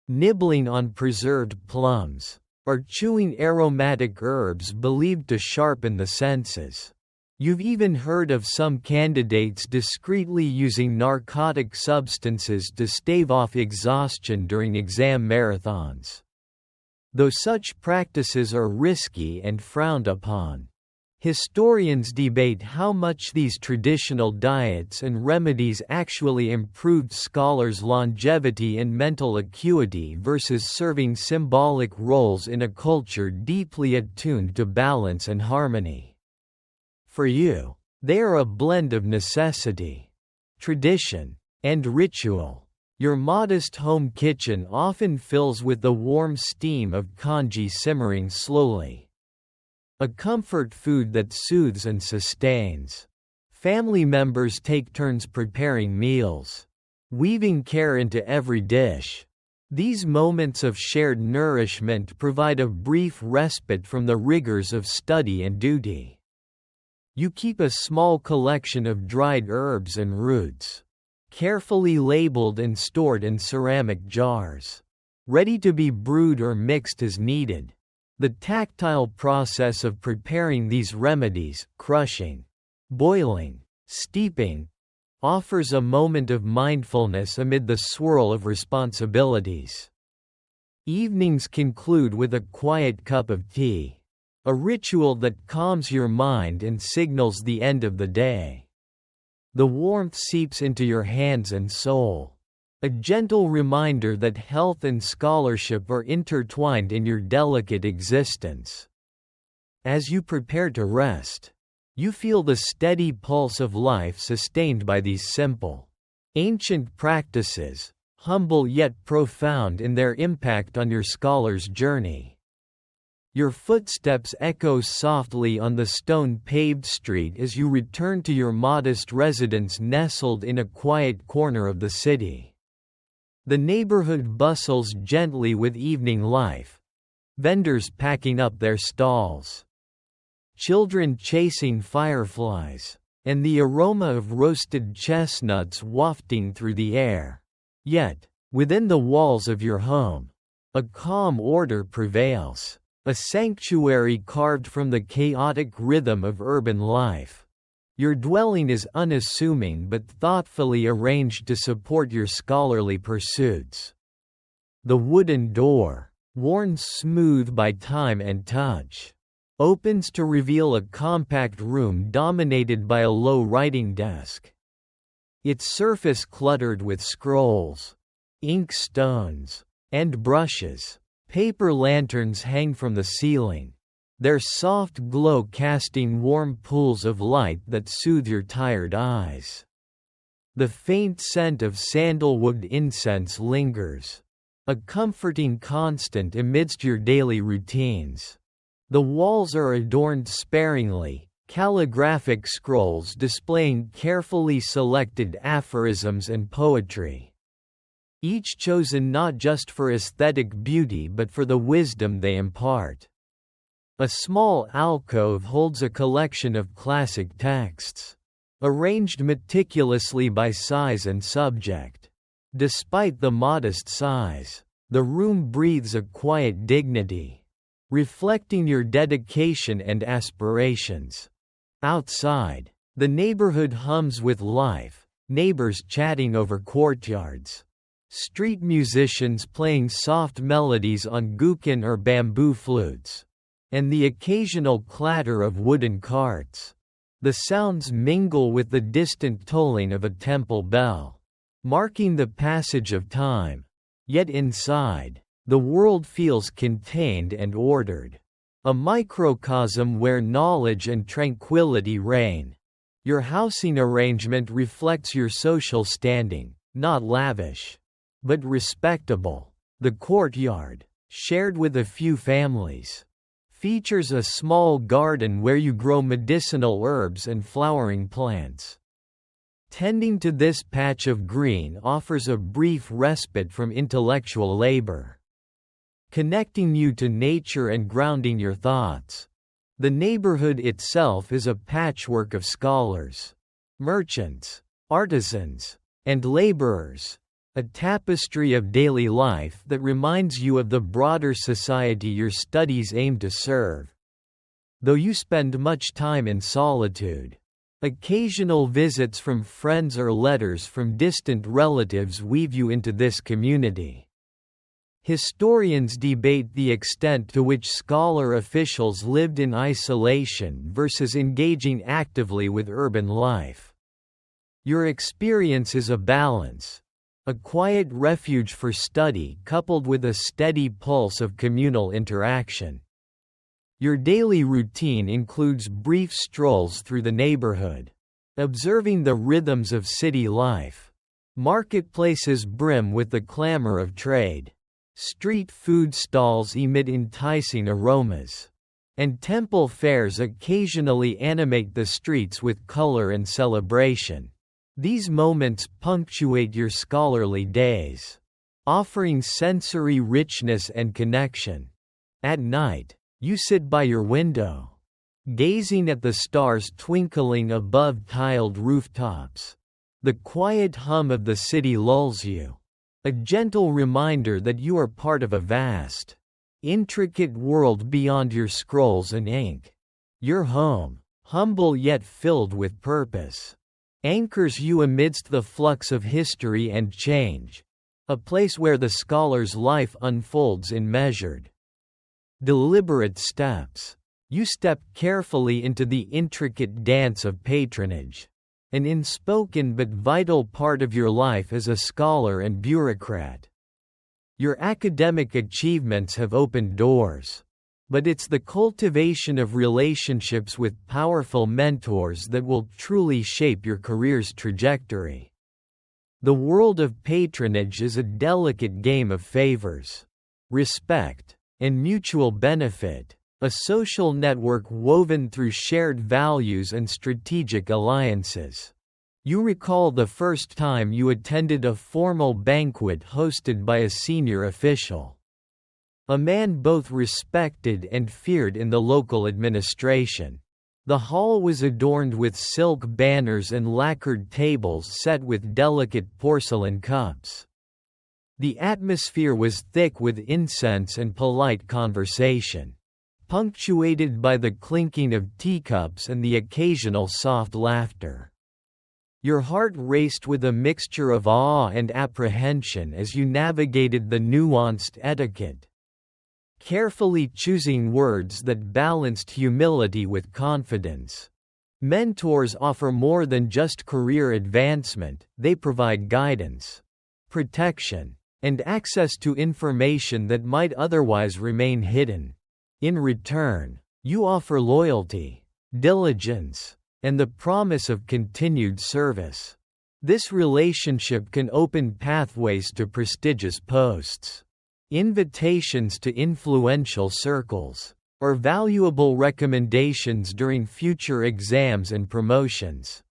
nibbling on preserved plums, or chewing aromatic herbs believed to sharpen the senses. You've even heard of some candidates discreetly using narcotic substances to stave off exhaustion during exam marathons. Though such practices are risky and frowned upon, historians debate how much these traditional diets and remedies actually improved scholars' longevity and mental acuity versus serving symbolic roles in a culture deeply attuned to balance and harmony. For you, they are a blend of necessity, tradition, and ritual. Your modest home kitchen often fills with the warm steam of congee simmering slowly, a comfort food that soothes and sustains. Family members take turns preparing meals, weaving care into every dish. These moments of shared nourishment provide a brief respite from the rigors of study and duty. You keep a small collection of dried herbs and roots, carefully labeled and stored in ceramic jars, ready to be brewed or mixed as needed. The tactile process of preparing these remedies, crushing, boiling, steeping, offers a moment of mindfulness amid the swirl of responsibilities. Evenings conclude with a quiet cup of tea, a ritual that calms your mind and signals the end of the day. The warmth seeps into your hands and soul, a gentle reminder that health and scholarship are intertwined in your delicate existence. As you prepare to rest, you feel the steady pulse of life sustained by these simple, ancient practices, humble yet profound in their impact on your scholar's journey. Your footsteps echo softly on the stone-paved street as you return to your modest residence nestled in a quiet corner of the city. The neighborhood bustles gently with evening life. Vendors packing up their stalls. Children chasing fireflies. And the aroma of roasted chestnuts wafting through the air. Yet, within the walls of your home, a calm order prevails. A sanctuary carved from the chaotic rhythm of urban life. Your dwelling is unassuming but thoughtfully arranged to support your scholarly pursuits. The wooden door, worn smooth by time and touch, opens to reveal a compact room dominated by a low writing desk. Its surface cluttered with scrolls, inkstones, and brushes. Paper lanterns hang from the ceiling, their soft glow casting warm pools of light that soothe your tired eyes. The faint scent of sandalwood incense lingers, a comforting constant amidst your daily routines. The walls are adorned sparingly, calligraphic scrolls displaying carefully selected aphorisms and poetry. Each chosen not just for aesthetic beauty but for the wisdom they impart. A small alcove holds a collection of classic texts, arranged meticulously by size and subject. Despite the modest size, the room breathes a quiet dignity, reflecting your dedication and aspirations. Outside, the neighborhood hums with life, neighbors chatting over courtyards. Street musicians playing soft melodies on guqin or bamboo flutes. And the occasional clatter of wooden carts. The sounds mingle with the distant tolling of a temple bell, marking the passage of time. Yet inside, the world feels contained and ordered. A microcosm where knowledge and tranquility reign. Your housing arrangement reflects your social standing, not lavish, but respectable. The courtyard, shared with a few families, features a small garden where you grow medicinal herbs and flowering plants. Tending to this patch of green offers a brief respite from intellectual labor, connecting you to nature and grounding your thoughts. The neighborhood itself is a patchwork of scholars, merchants, artisans, and laborers. A tapestry of daily life that reminds you of the broader society your studies aim to serve. Though you spend much time in solitude, occasional visits from friends or letters from distant relatives weave you into this community. Historians debate the extent to which scholar officials lived in isolation versus engaging actively with urban life. Your experience is a balance. A quiet refuge for study coupled with a steady pulse of communal interaction. Your daily routine includes brief strolls through the neighborhood, observing the rhythms of city life. Marketplaces brim with the clamor of trade. Street food stalls emit enticing aromas. And temple fairs occasionally animate the streets with color and celebration. These moments punctuate your scholarly days, offering sensory richness and connection. At night, you sit by your window, gazing at the stars twinkling above tiled rooftops. The quiet hum of the city lulls you, a gentle reminder that you are part of a vast, intricate world beyond your scrolls and ink. Your home, humble yet filled with purpose, anchors you amidst the flux of history and change, a place where the scholar's life unfolds in measured, deliberate steps. You step carefully into the intricate dance of patronage, an unspoken but vital part of your life as a scholar and bureaucrat. Your academic achievements have opened doors, but it's the cultivation of relationships with powerful mentors that will truly shape your career's trajectory. The world of patronage is a delicate game of favors, respect, and mutual benefit. A social network woven through shared values and strategic alliances. You recall the first time you attended a formal banquet hosted by a senior official. A man both respected and feared in the local administration. The hall was adorned with silk banners and lacquered tables set with delicate porcelain cups. The atmosphere was thick with incense and polite conversation, punctuated by the clinking of teacups and the occasional soft laughter. Your heart raced with a mixture of awe and apprehension as you navigated the nuanced etiquette, carefully choosing words that balanced humility with confidence. Mentors offer more than just career advancement, they provide guidance, protection, and access to information that might otherwise remain hidden. In return, you offer loyalty, diligence, and the promise of continued service. This relationship can open pathways to prestigious posts, invitations to influential circles, or valuable recommendations during future exams and promotions.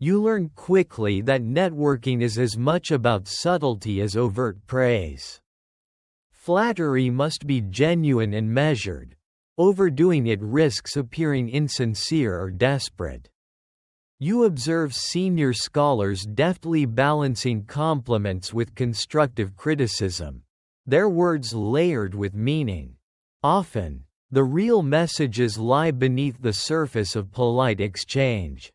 You learn quickly that networking is as much about subtlety as overt praise. Flattery must be genuine and measured. Overdoing it risks appearing insincere or desperate. You observe senior scholars deftly balancing compliments with constructive criticism, their words layered with meaning. Often, the real messages lie beneath the surface of polite exchange.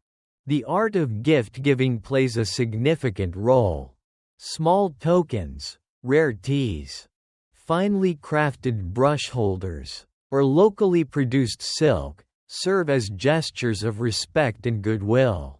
The art of gift-giving plays a significant role. Small tokens, rare teas, finely crafted brush holders, or locally produced silk, serve as gestures of respect and goodwill.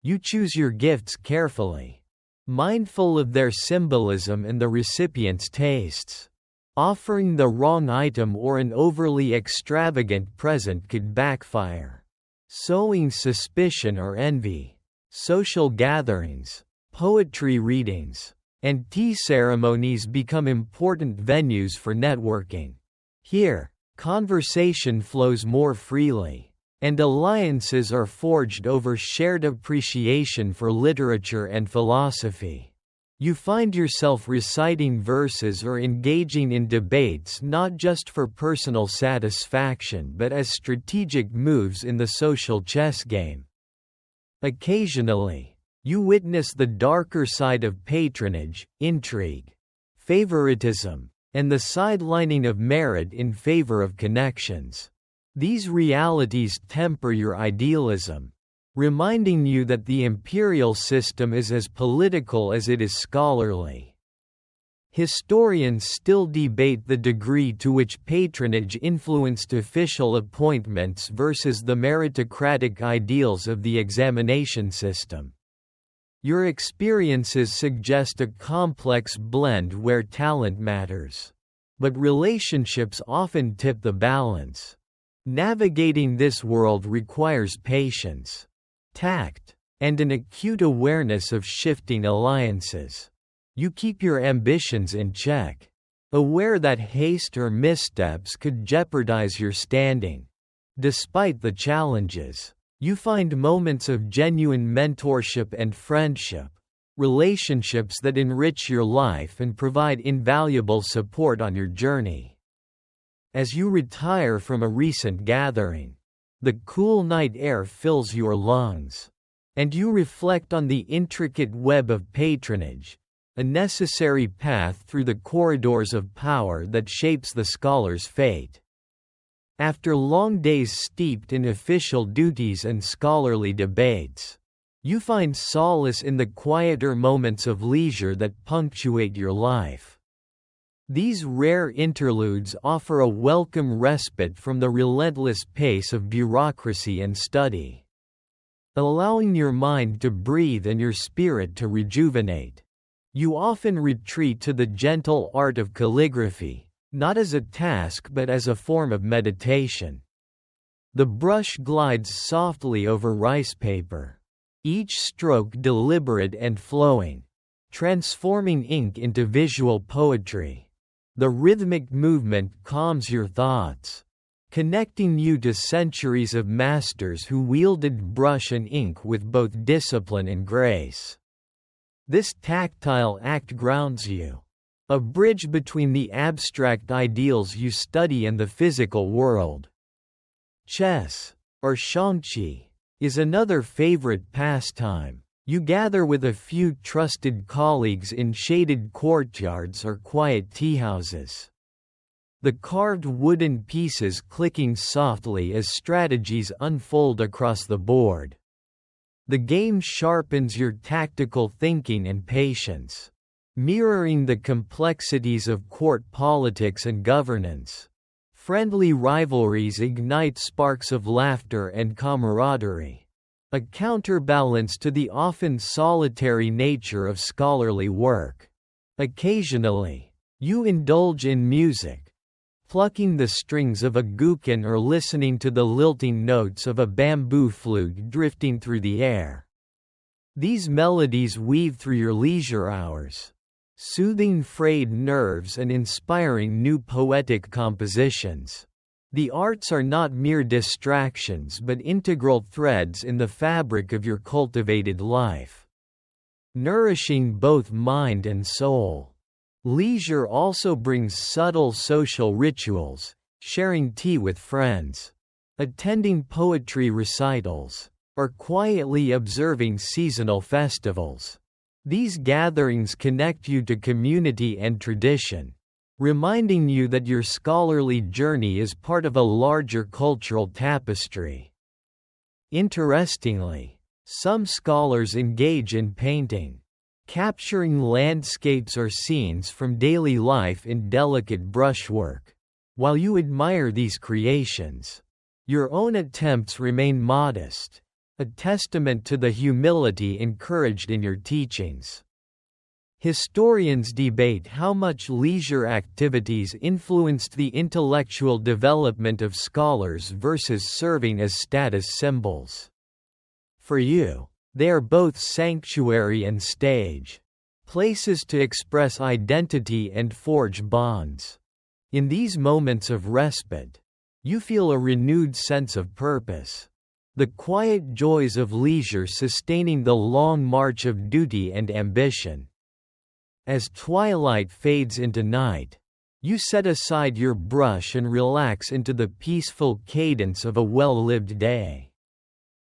You choose your gifts carefully, mindful of their symbolism and the recipient's tastes. Offering the wrong item or an overly extravagant present could backfire, sowing suspicion or envy. Social gatherings, poetry readings, and tea ceremonies become important venues for networking. Here, conversation flows more freely, and alliances are forged over shared appreciation for literature and philosophy. You find yourself reciting verses or engaging in debates not just for personal satisfaction but as strategic moves in the social chess game. Occasionally, you witness the darker side of patronage, intrigue, favoritism, and the sidelining of merit in favor of connections. These realities temper your idealism, reminding you that the imperial system is as political as it is scholarly. Historians still debate the degree to which patronage influenced official appointments versus the meritocratic ideals of the examination system. Your experiences suggest a complex blend where talent matters, but relationships often tip the balance. Navigating this world requires patience, tact, and an acute awareness of shifting alliances. You keep your ambitions in check, aware that haste or missteps could jeopardize your standing. Despite the challenges, you find moments of genuine mentorship and friendship, relationships that enrich your life and provide invaluable support on your journey. As you retire from a recent gathering, the cool night air fills your lungs, and you reflect on the intricate web of patronage, a necessary path through the corridors of power that shapes the scholar's fate. After long days steeped in official duties and scholarly debates, you find solace in the quieter moments of leisure that punctuate your life. These rare interludes offer a welcome respite from the relentless pace of bureaucracy and study, allowing your mind to breathe and your spirit to rejuvenate. You often retreat to the gentle art of calligraphy, not as a task but as a form of meditation. The brush glides softly over rice paper, each stroke deliberate and flowing, transforming ink into visual poetry. The rhythmic movement calms your thoughts, connecting you to centuries of masters who wielded brush and ink with both discipline and grace. This tactile act grounds you, a bridge between the abstract ideals you study and the physical world. Chess, or shangqi, is another favorite pastime. You gather with a few trusted colleagues in shaded courtyards or quiet teahouses. The carved wooden pieces clicking softly as strategies unfold across the board. The game sharpens your tactical thinking and patience, mirroring the complexities of court politics and governance. Friendly rivalries ignite sparks of laughter and camaraderie, a counterbalance to the often solitary nature of scholarly work. Occasionally, you indulge in music, plucking the strings of a guqin or listening to the lilting notes of a bamboo flute drifting through the air. These melodies weave through your leisure hours, soothing frayed nerves and inspiring new poetic compositions. The arts are not mere distractions but integral threads in the fabric of your cultivated life, nourishing both mind and soul. Leisure also brings subtle social rituals, sharing tea with friends, attending poetry recitals, or quietly observing seasonal festivals. These gatherings connect you to community and tradition, reminding you that your scholarly journey is part of a larger cultural tapestry. Interestingly, some scholars engage in painting, capturing landscapes or scenes from daily life in delicate brushwork. While you admire these creations, your own attempts remain modest, a testament to the humility encouraged in your teachings. Historians debate how much leisure activities influenced the intellectual development of scholars versus serving as status symbols. For you, they are both sanctuary and stage, places to express identity and forge bonds. In these moments of respite, you feel a renewed sense of purpose, the quiet joys of leisure sustaining the long march of duty and ambition. As twilight fades into night, you set aside your brush and relax into the peaceful cadence of a well-lived day,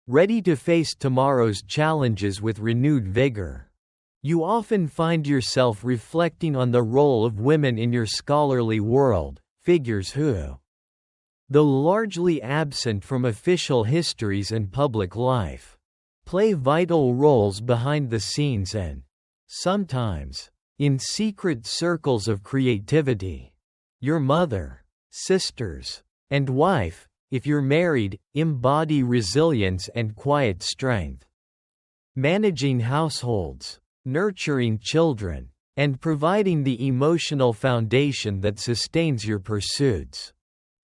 ready to face tomorrow's challenges with renewed vigor. You often find yourself reflecting on the role of women in your scholarly world, figures who, though largely absent from official histories and public life, play vital roles behind the scenes and, sometimes, in secret circles of creativity. Your mother, sisters, and wife, if you're married, embody resilience and quiet strength. Managing households, nurturing children, and providing the emotional foundation that sustains your pursuits.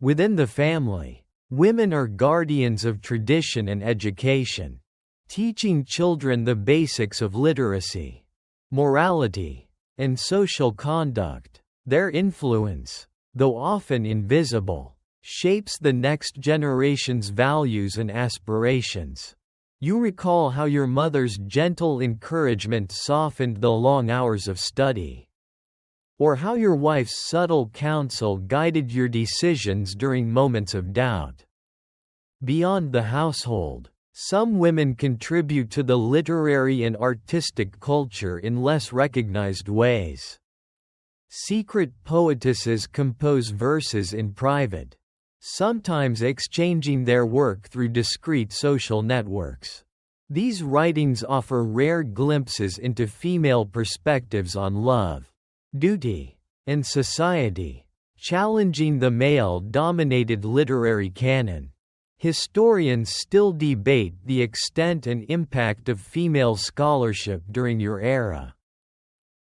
Within the family, women are guardians of tradition and education, teaching children the basics of literacy, morality, and social conduct. Their influence, though often invisible, shapes the next generation's values and aspirations. You recall how your mother's gentle encouragement softened the long hours of study, or how your wife's subtle counsel guided your decisions during moments of doubt. Beyond the household, some women contribute to the literary and artistic culture in less recognized ways. Secret poetesses compose verses in private, sometimes exchanging their work through discreet social networks. These writings offer rare glimpses into female perspectives on love, duty, and society, challenging the male-dominated literary canon. Historians still debate the extent and impact of female scholarship during your era.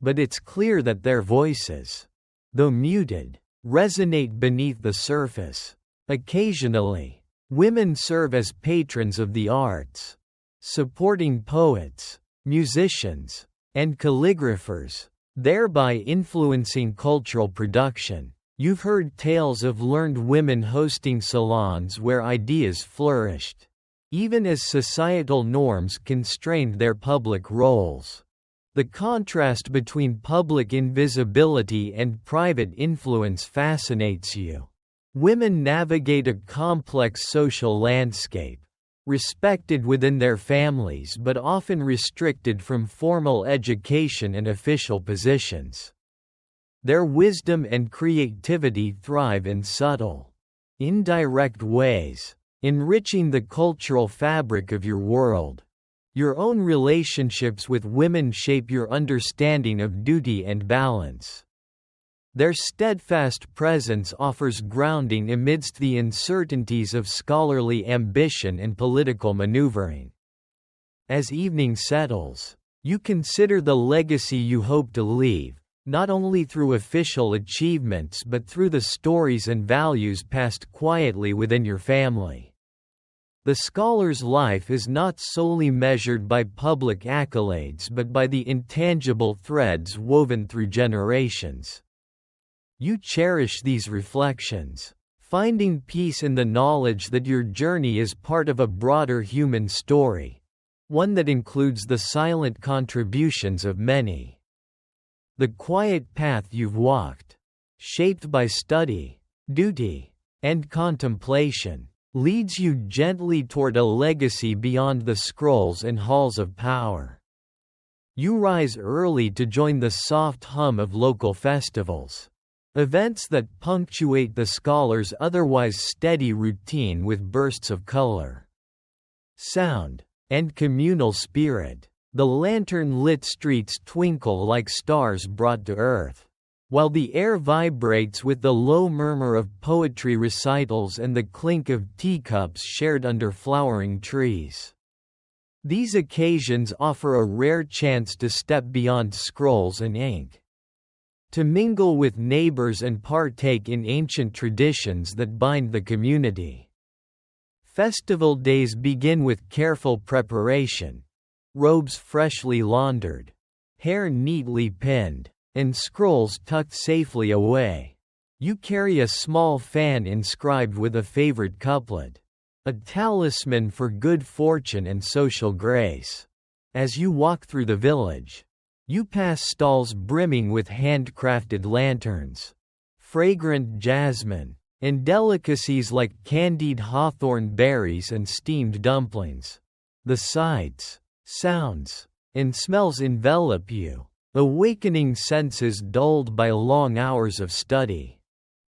But it's clear that their voices, though muted, resonate beneath the surface. Occasionally, women serve as patrons of the arts, supporting poets, musicians, and calligraphers, thereby influencing cultural production. You've heard tales of learned women hosting salons where ideas flourished, even as societal norms constrained their public roles. The contrast between public invisibility and private influence fascinates you. Women navigate a complex social landscape, respected within their families but often restricted from formal education and official positions. Their wisdom and creativity thrive in subtle, indirect ways, enriching the cultural fabric of your world. Your own relationships with women shape your understanding of duty and balance. Their steadfast presence offers grounding amidst the uncertainties of scholarly ambition and political maneuvering. As evening settles, you consider the legacy you hope to leave, not only through official achievements but through the stories and values passed quietly within your family. The scholar's life is not solely measured by public accolades but by the intangible threads woven through generations. You cherish these reflections, finding peace in the knowledge that your journey is part of a broader human story, one that includes the silent contributions of many. The quiet path you've walked, shaped by study, duty, and contemplation, leads you gently toward a legacy beyond the scrolls and halls of power. You rise early to join the soft hum of local festivals, events that punctuate the scholar's otherwise steady routine with bursts of color, sound, and communal spirit. The lantern-lit streets twinkle like stars brought to earth, while the air vibrates with the low murmur of poetry recitals and the clink of teacups shared under flowering trees. These occasions offer a rare chance to step beyond scrolls and ink, to mingle with neighbors and partake in ancient traditions that bind the community. Festival days begin with careful preparation. Robes freshly laundered, hair neatly pinned, and scrolls tucked safely away. You carry a small fan inscribed with a favorite couplet, a talisman for good fortune and social grace. As you walk through the village, you pass stalls brimming with handcrafted lanterns, fragrant jasmine, and delicacies like candied hawthorn berries and steamed dumplings. The sights, sounds, and smells envelop you, awakening senses dulled by long hours of study.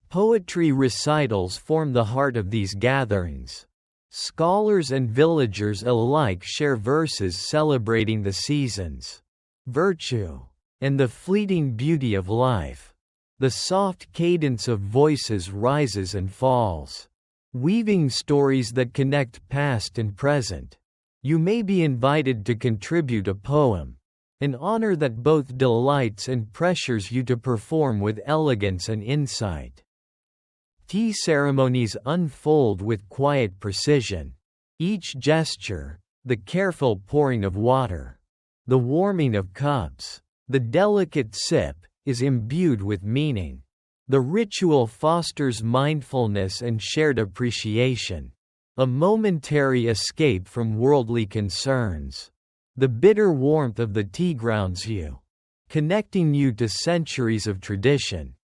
Poetry recitals form the heart of these gatherings. Scholars and villagers alike share verses celebrating the seasons, virtue, and the fleeting beauty of life. The soft cadence of voices rises and falls, weaving stories that connect past and present. You may be invited to contribute a poem, an honor that both delights and pressures you to perform with elegance and insight. Tea ceremonies unfold with quiet precision. Each gesture, the careful pouring of water, the warming of cups, the delicate sip, is imbued with meaning. The ritual fosters mindfulness and shared appreciation, a momentary escape from worldly concerns. The bitter warmth of the tea grounds you, connecting you to centuries of tradition.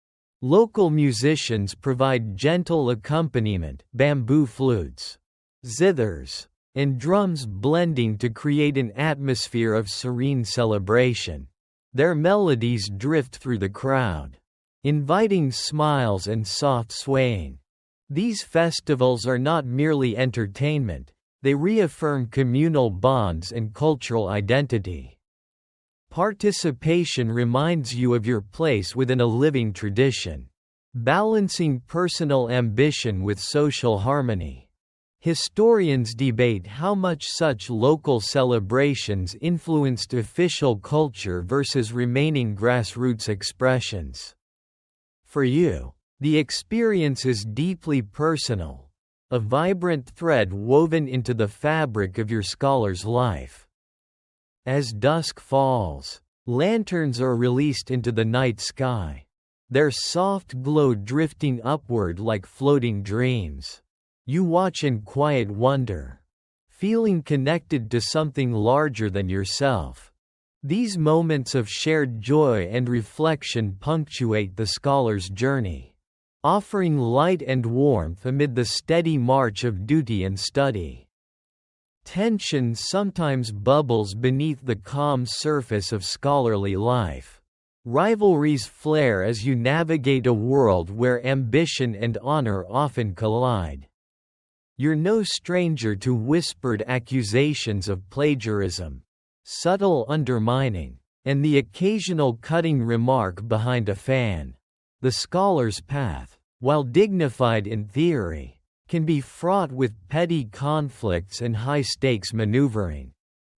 Local musicians provide gentle accompaniment, bamboo flutes, zithers, and drums blending to create an atmosphere of serene celebration. Their melodies drift through the crowd, inviting smiles and soft swaying. These festivals are not merely entertainment, they reaffirm communal bonds and cultural identity. Participation reminds you of your place within a living tradition, balancing personal ambition with social harmony. Historians debate how much such local celebrations influenced official culture versus remaining grassroots expressions. For you, the experience is deeply personal, a vibrant thread woven into the fabric of your scholar's life. As dusk falls, lanterns are released into the night sky, their soft glow drifting upward like floating dreams. You watch in quiet wonder, feeling connected to something larger than yourself. These moments of shared joy and reflection punctuate the scholar's journey, offering light and warmth amid the steady march of duty and study. Tension sometimes bubbles beneath the calm surface of scholarly life. Rivalries flare as you navigate a world where ambition and honor often collide. You're no stranger to whispered accusations of plagiarism, subtle undermining, and the occasional cutting remark behind a fan. The scholar's path, while dignified in theory, can be fraught with petty conflicts and high-stakes maneuvering.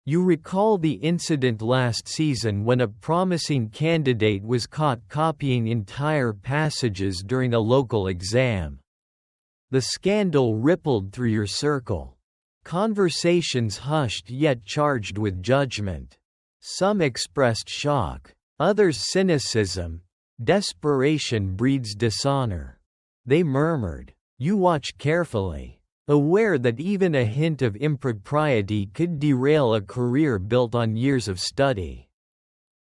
You recall the incident last season when a promising candidate was caught copying entire passages during a local exam. The scandal rippled through your circle. Conversations hushed yet charged with judgment. Some expressed shock, others cynicism. Desperation breeds dishonor. They murmured. You watch carefully, aware that even a hint of impropriety could derail a career built on years of study.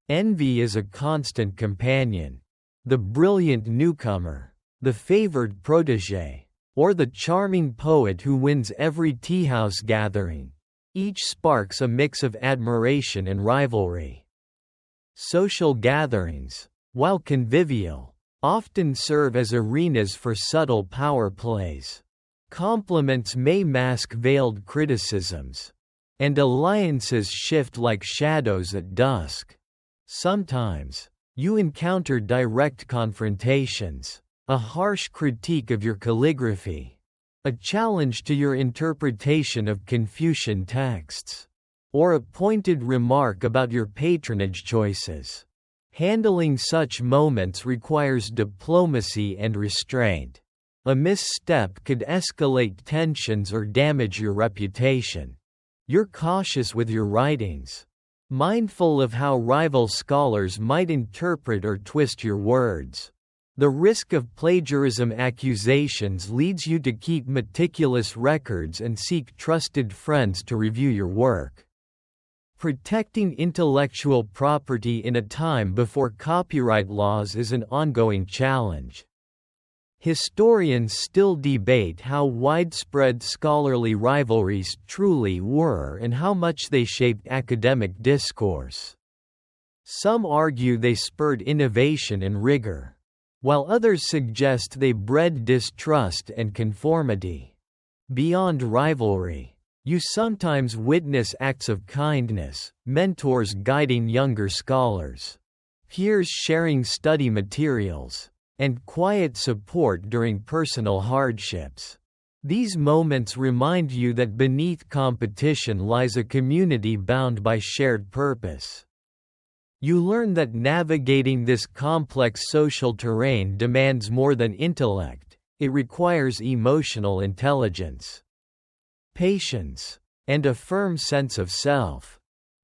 Envy is a constant companion. The brilliant newcomer, the favored protégé, or the charming poet who wins every teahouse gathering. Each sparks a mix of admiration and rivalry. Social gatherings, while convivial, often serve as arenas for subtle power plays. Compliments may mask veiled criticisms, and alliances shift like shadows at dusk. Sometimes, you encounter direct confrontations, a harsh critique of your calligraphy, a challenge to your interpretation of Confucian texts, or a pointed remark about your patronage choices. Handling such moments requires diplomacy and restraint. A misstep could escalate tensions or damage your reputation. You're cautious with your writings, mindful of how rival scholars might interpret or twist your words. The risk of plagiarism accusations leads you to keep meticulous records and seek trusted friends to review your work. Protecting intellectual property in a time before copyright laws is an ongoing challenge. Historians still debate how widespread scholarly rivalries truly were and how much they shaped academic discourse. Some argue they spurred innovation and rigor, while others suggest they bred distrust and conformity. Beyond rivalry, you sometimes witness acts of kindness, mentors guiding younger scholars, peers sharing study materials, and quiet support during personal hardships. These moments remind you that beneath competition lies a community bound by shared purpose. You learn that navigating this complex social terrain demands more than intellect, it requires emotional intelligence, patience, and a firm sense of self.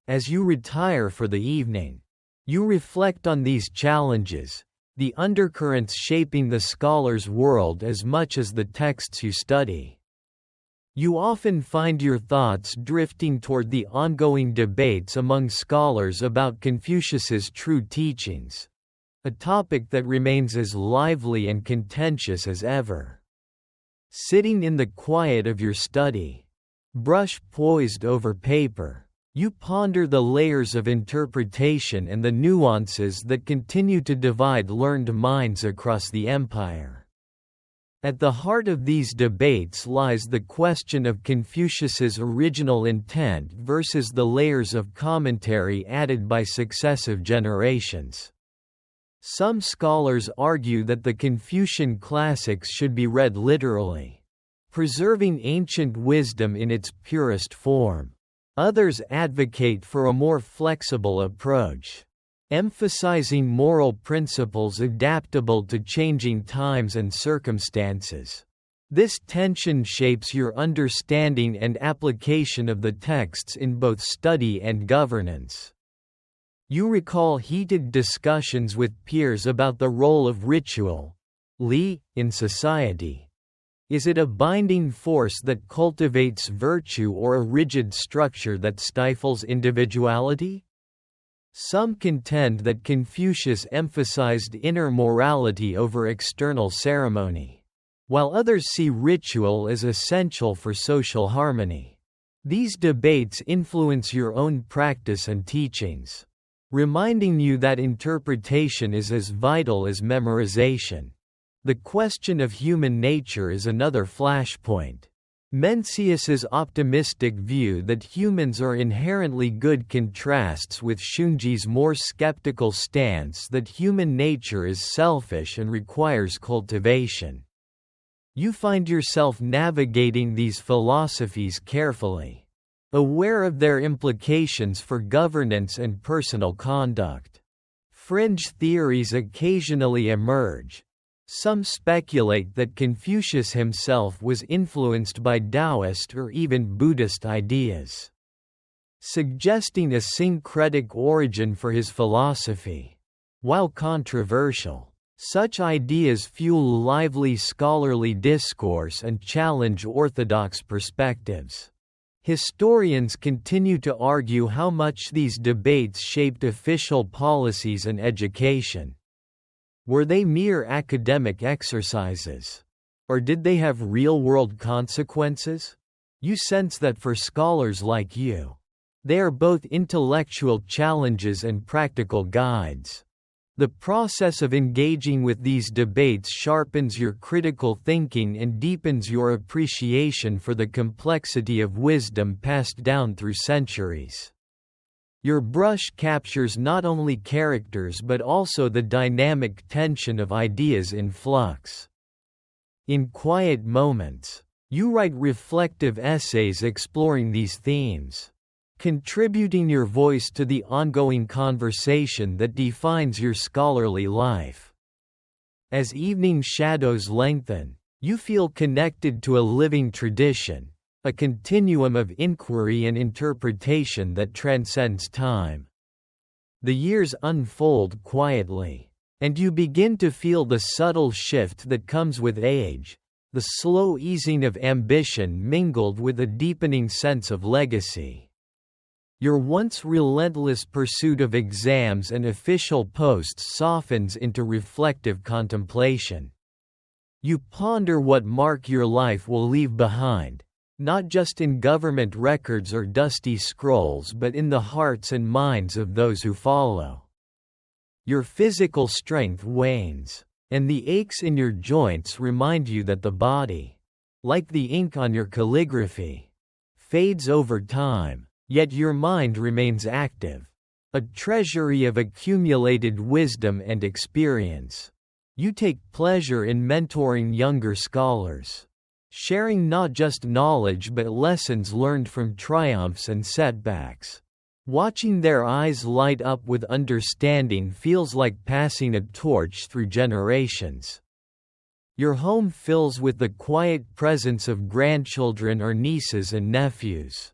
As you retire for the evening, you reflect on these challenges, the undercurrents shaping the scholar's world as much as the texts you study. You often find your thoughts drifting toward the ongoing debates among scholars about Confucius's true teachings, a topic that remains as lively and contentious as ever. Sitting in the quiet of your study, brush poised over paper, you ponder the layers of interpretation and the nuances that continue to divide learned minds across the empire. At the heart of these debates lies the question of Confucius's original intent versus the layers of commentary added by successive generations. Some scholars argue that the Confucian classics should be read literally, preserving ancient wisdom in its purest form. Others advocate for a more flexible approach, emphasizing moral principles adaptable to changing times and circumstances. This tension shapes your understanding and application of the texts in both study and governance. You recall heated discussions with peers about the role of ritual, li, in society. Is it a binding force that cultivates virtue or a rigid structure that stifles individuality? Some contend that Confucius emphasized inner morality over external ceremony, while others see ritual as essential for social harmony. These debates influence your own practice and teachings, reminding you that interpretation is as vital as memorization. The question of human nature is another flashpoint. Mencius's optimistic view that humans are inherently good contrasts with Xunji's more skeptical stance that human nature is selfish and requires cultivation. You find yourself navigating these philosophies carefully, aware of their implications for governance and personal conduct. Fringe theories occasionally emerge. Some speculate that Confucius himself was influenced by Taoist or even Buddhist ideas, suggesting a syncretic origin for his philosophy. While controversial, such ideas fuel lively scholarly discourse and challenge orthodox perspectives. Historians continue to argue how much these debates shaped official policies and education. Were they mere academic exercises? Or did they have real-world consequences? You sense that for scholars like you, they are both intellectual challenges and practical guides. The process of engaging with these debates sharpens your critical thinking and deepens your appreciation for the complexity of wisdom passed down through centuries. Your brush captures not only characters but also the dynamic tension of ideas in flux. In quiet moments, you write reflective essays exploring these themes, contributing your voice to the ongoing conversation that defines your scholarly life. As evening shadows lengthen, you feel connected to a living tradition, a continuum of inquiry and interpretation that transcends time. The years unfold quietly, and you begin to feel the subtle shift that comes with age, the slow easing of ambition mingled with a deepening sense of legacy. Your once relentless pursuit of exams and official posts softens into reflective contemplation. You ponder what mark your life will leave behind, not just in government records or dusty scrolls but in the hearts and minds of those who follow. Your physical strength wanes, and the aches in your joints remind you that the body, like the ink on your calligraphy, fades over time, yet your mind remains active, a treasury of accumulated wisdom and experience. You take pleasure in mentoring younger scholars, sharing not just knowledge but lessons learned from triumphs and setbacks. Watching their eyes light up with understanding feels like passing a torch through generations. Your home fills with the quiet presence of grandchildren or nieces and nephews,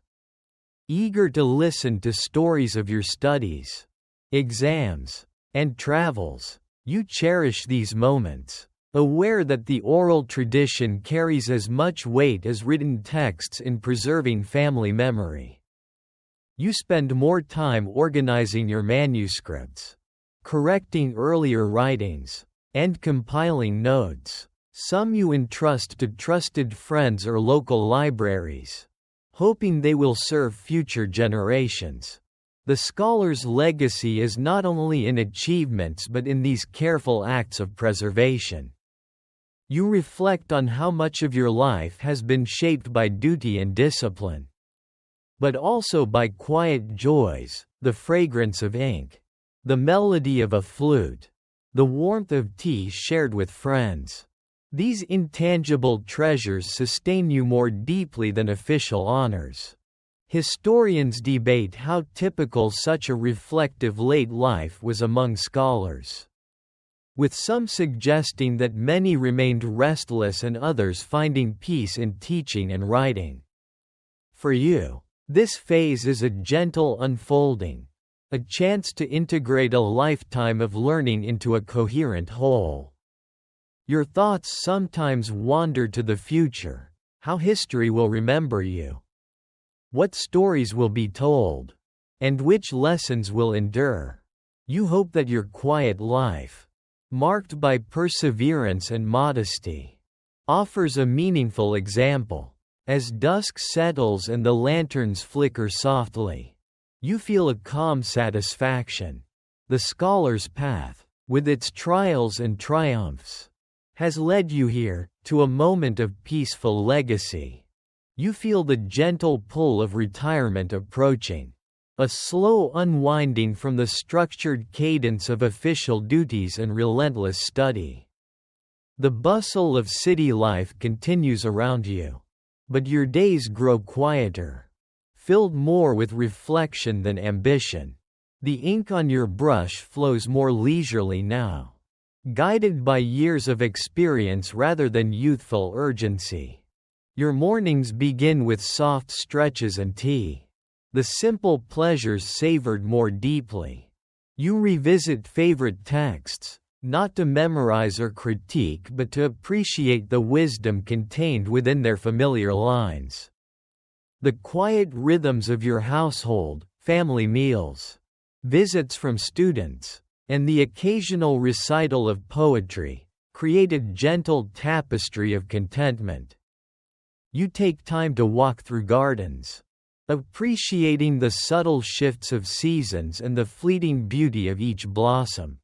eager to listen to stories of your studies, exams, and travels. You cherish these moments, aware that the oral tradition carries as much weight as written texts in preserving family memory. You spend more time organizing your manuscripts, correcting earlier writings, and compiling notes. Some you entrust to trusted friends or local libraries, hoping they will serve future generations. The scholar's legacy is not only in achievements but in these careful acts of preservation. You reflect on how much of your life has been shaped by duty and discipline, but also by quiet joys, the fragrance of ink, the melody of a flute, the warmth of tea shared with friends. These intangible treasures sustain you more deeply than official honors. Historians debate how typical such a reflective late life was among scholars, with some suggesting that many remained restless and others finding peace in teaching and writing. For you, this phase is a gentle unfolding, A chance to integrate a lifetime of learning into a coherent whole. Your thoughts sometimes wander to the future, how history will remember you, what stories will be told, and which lessons will endure. You hope that your quiet life, marked by perseverance and modesty, offers a meaningful example. As dusk settles and the lanterns flicker softly, you feel a calm satisfaction. The scholar's path, with its trials and triumphs, has led you here, to a moment of peaceful legacy. You feel the gentle pull of retirement approaching, a slow unwinding from the structured cadence of official duties and relentless study. The bustle of city life continues around you, but your days grow quieter, filled more with reflection than ambition. The ink on your brush flows more leisurely now, guided by years of experience rather than youthful urgency. Your mornings begin with soft stretches and tea, the simple pleasures savored more deeply. You revisit favorite texts, not to memorize or critique but to appreciate the wisdom contained within their familiar lines. The quiet rhythms of your household, family meals, visits from students, and the occasional recital of poetry, create a gentle tapestry of contentment. You take time to walk through gardens, appreciating the subtle shifts of seasons and the fleeting beauty of each blossom.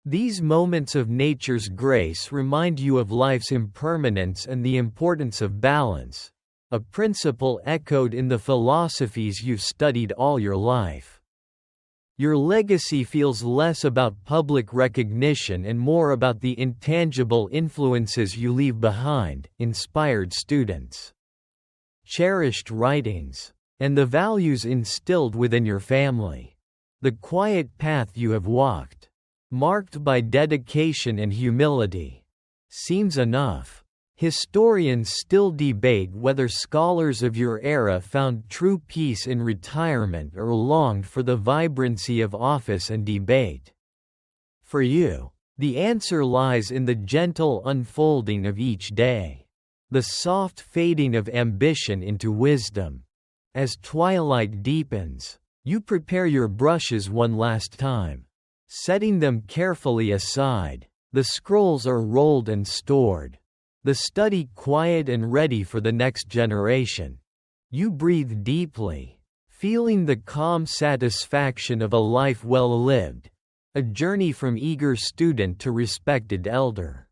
These moments of nature's grace remind you of life's impermanence and the importance of balance, a principle echoed in the philosophies you've studied all your life. Your legacy feels less about public recognition and more about the intangible influences you leave behind: inspired students, cherished writings, and the values instilled within your family. The quiet path you have walked, marked by dedication and humility, seems enough. Historians still debate whether scholars of your era found true peace in retirement or longed for the vibrancy of office and debate. For you, the answer lies in the gentle unfolding of each day, the soft fading of ambition into wisdom. As twilight deepens, you prepare your brushes one last time. Setting them carefully aside, the scrolls are rolled and stored, the study quiet and ready for the next generation. You breathe deeply, feeling the calm satisfaction of a life well lived, a journey from eager student to respected elder.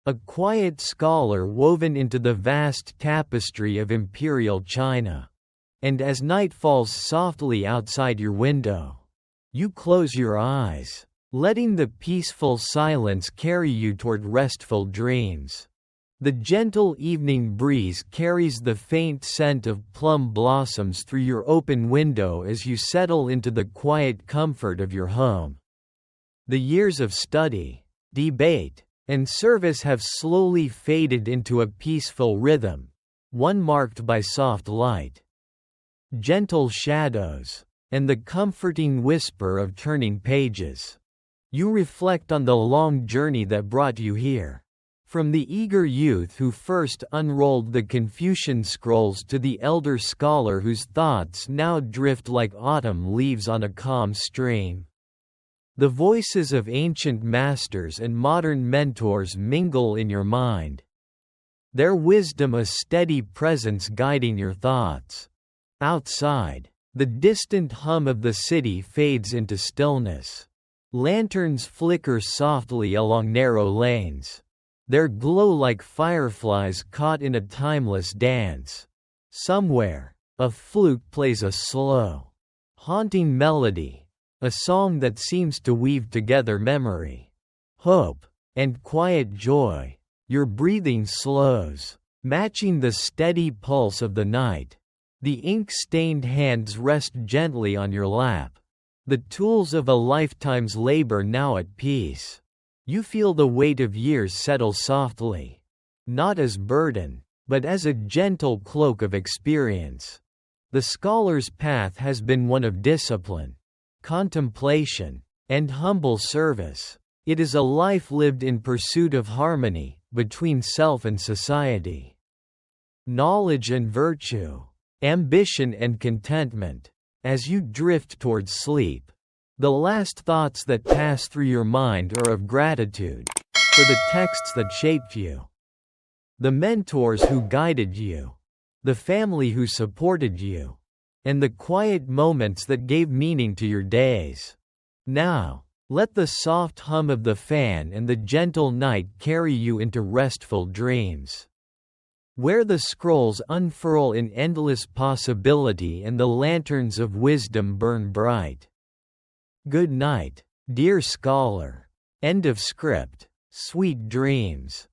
A quiet scholar woven into the vast tapestry of Imperial China. And as night falls softly outside your window, you close your eyes, letting the peaceful silence carry you toward restful dreams. The gentle evening breeze carries the faint scent of plum blossoms through your open window as you settle into the quiet comfort of your home. The years of study, debate, and service have slowly faded into a peaceful rhythm, one marked by soft light, gentle shadows, and the comforting whisper of turning pages. You reflect on the long journey that brought you here. From the eager youth who first unrolled the Confucian scrolls to the elder scholar whose thoughts now drift like autumn leaves on a calm stream. The voices of ancient masters and modern mentors mingle in your mind, their wisdom a steady presence guiding your thoughts. Outside, the distant hum of the city fades into stillness. Lanterns flicker softly along narrow lanes, their glow like fireflies caught in a timeless dance. Somewhere, a flute plays a slow, haunting melody, a song that seems to weave together memory, hope, and quiet joy. Your breathing slows, matching the steady pulse of the night. The ink-stained hands rest gently on your lap, the tools of a lifetime's labor now at peace. You feel the weight of years settle softly, not as burden, but as a gentle cloak of experience. The scholar's path has been one of discipline, contemplation, and humble service. It is a life lived in pursuit of harmony between self and society. Knowledge and virtue, ambition and contentment. As you drift towards sleep, the last thoughts that pass through your mind are of gratitude for the texts that shaped you, the mentors who guided you, the family who supported you, and the quiet moments that gave meaning to your days. Now, let the soft hum of the fan and the gentle night carry you into restful dreams, where the scrolls unfurl in endless possibility and the lanterns of wisdom burn bright. Good night, dear scholar. End of script. Sweet dreams.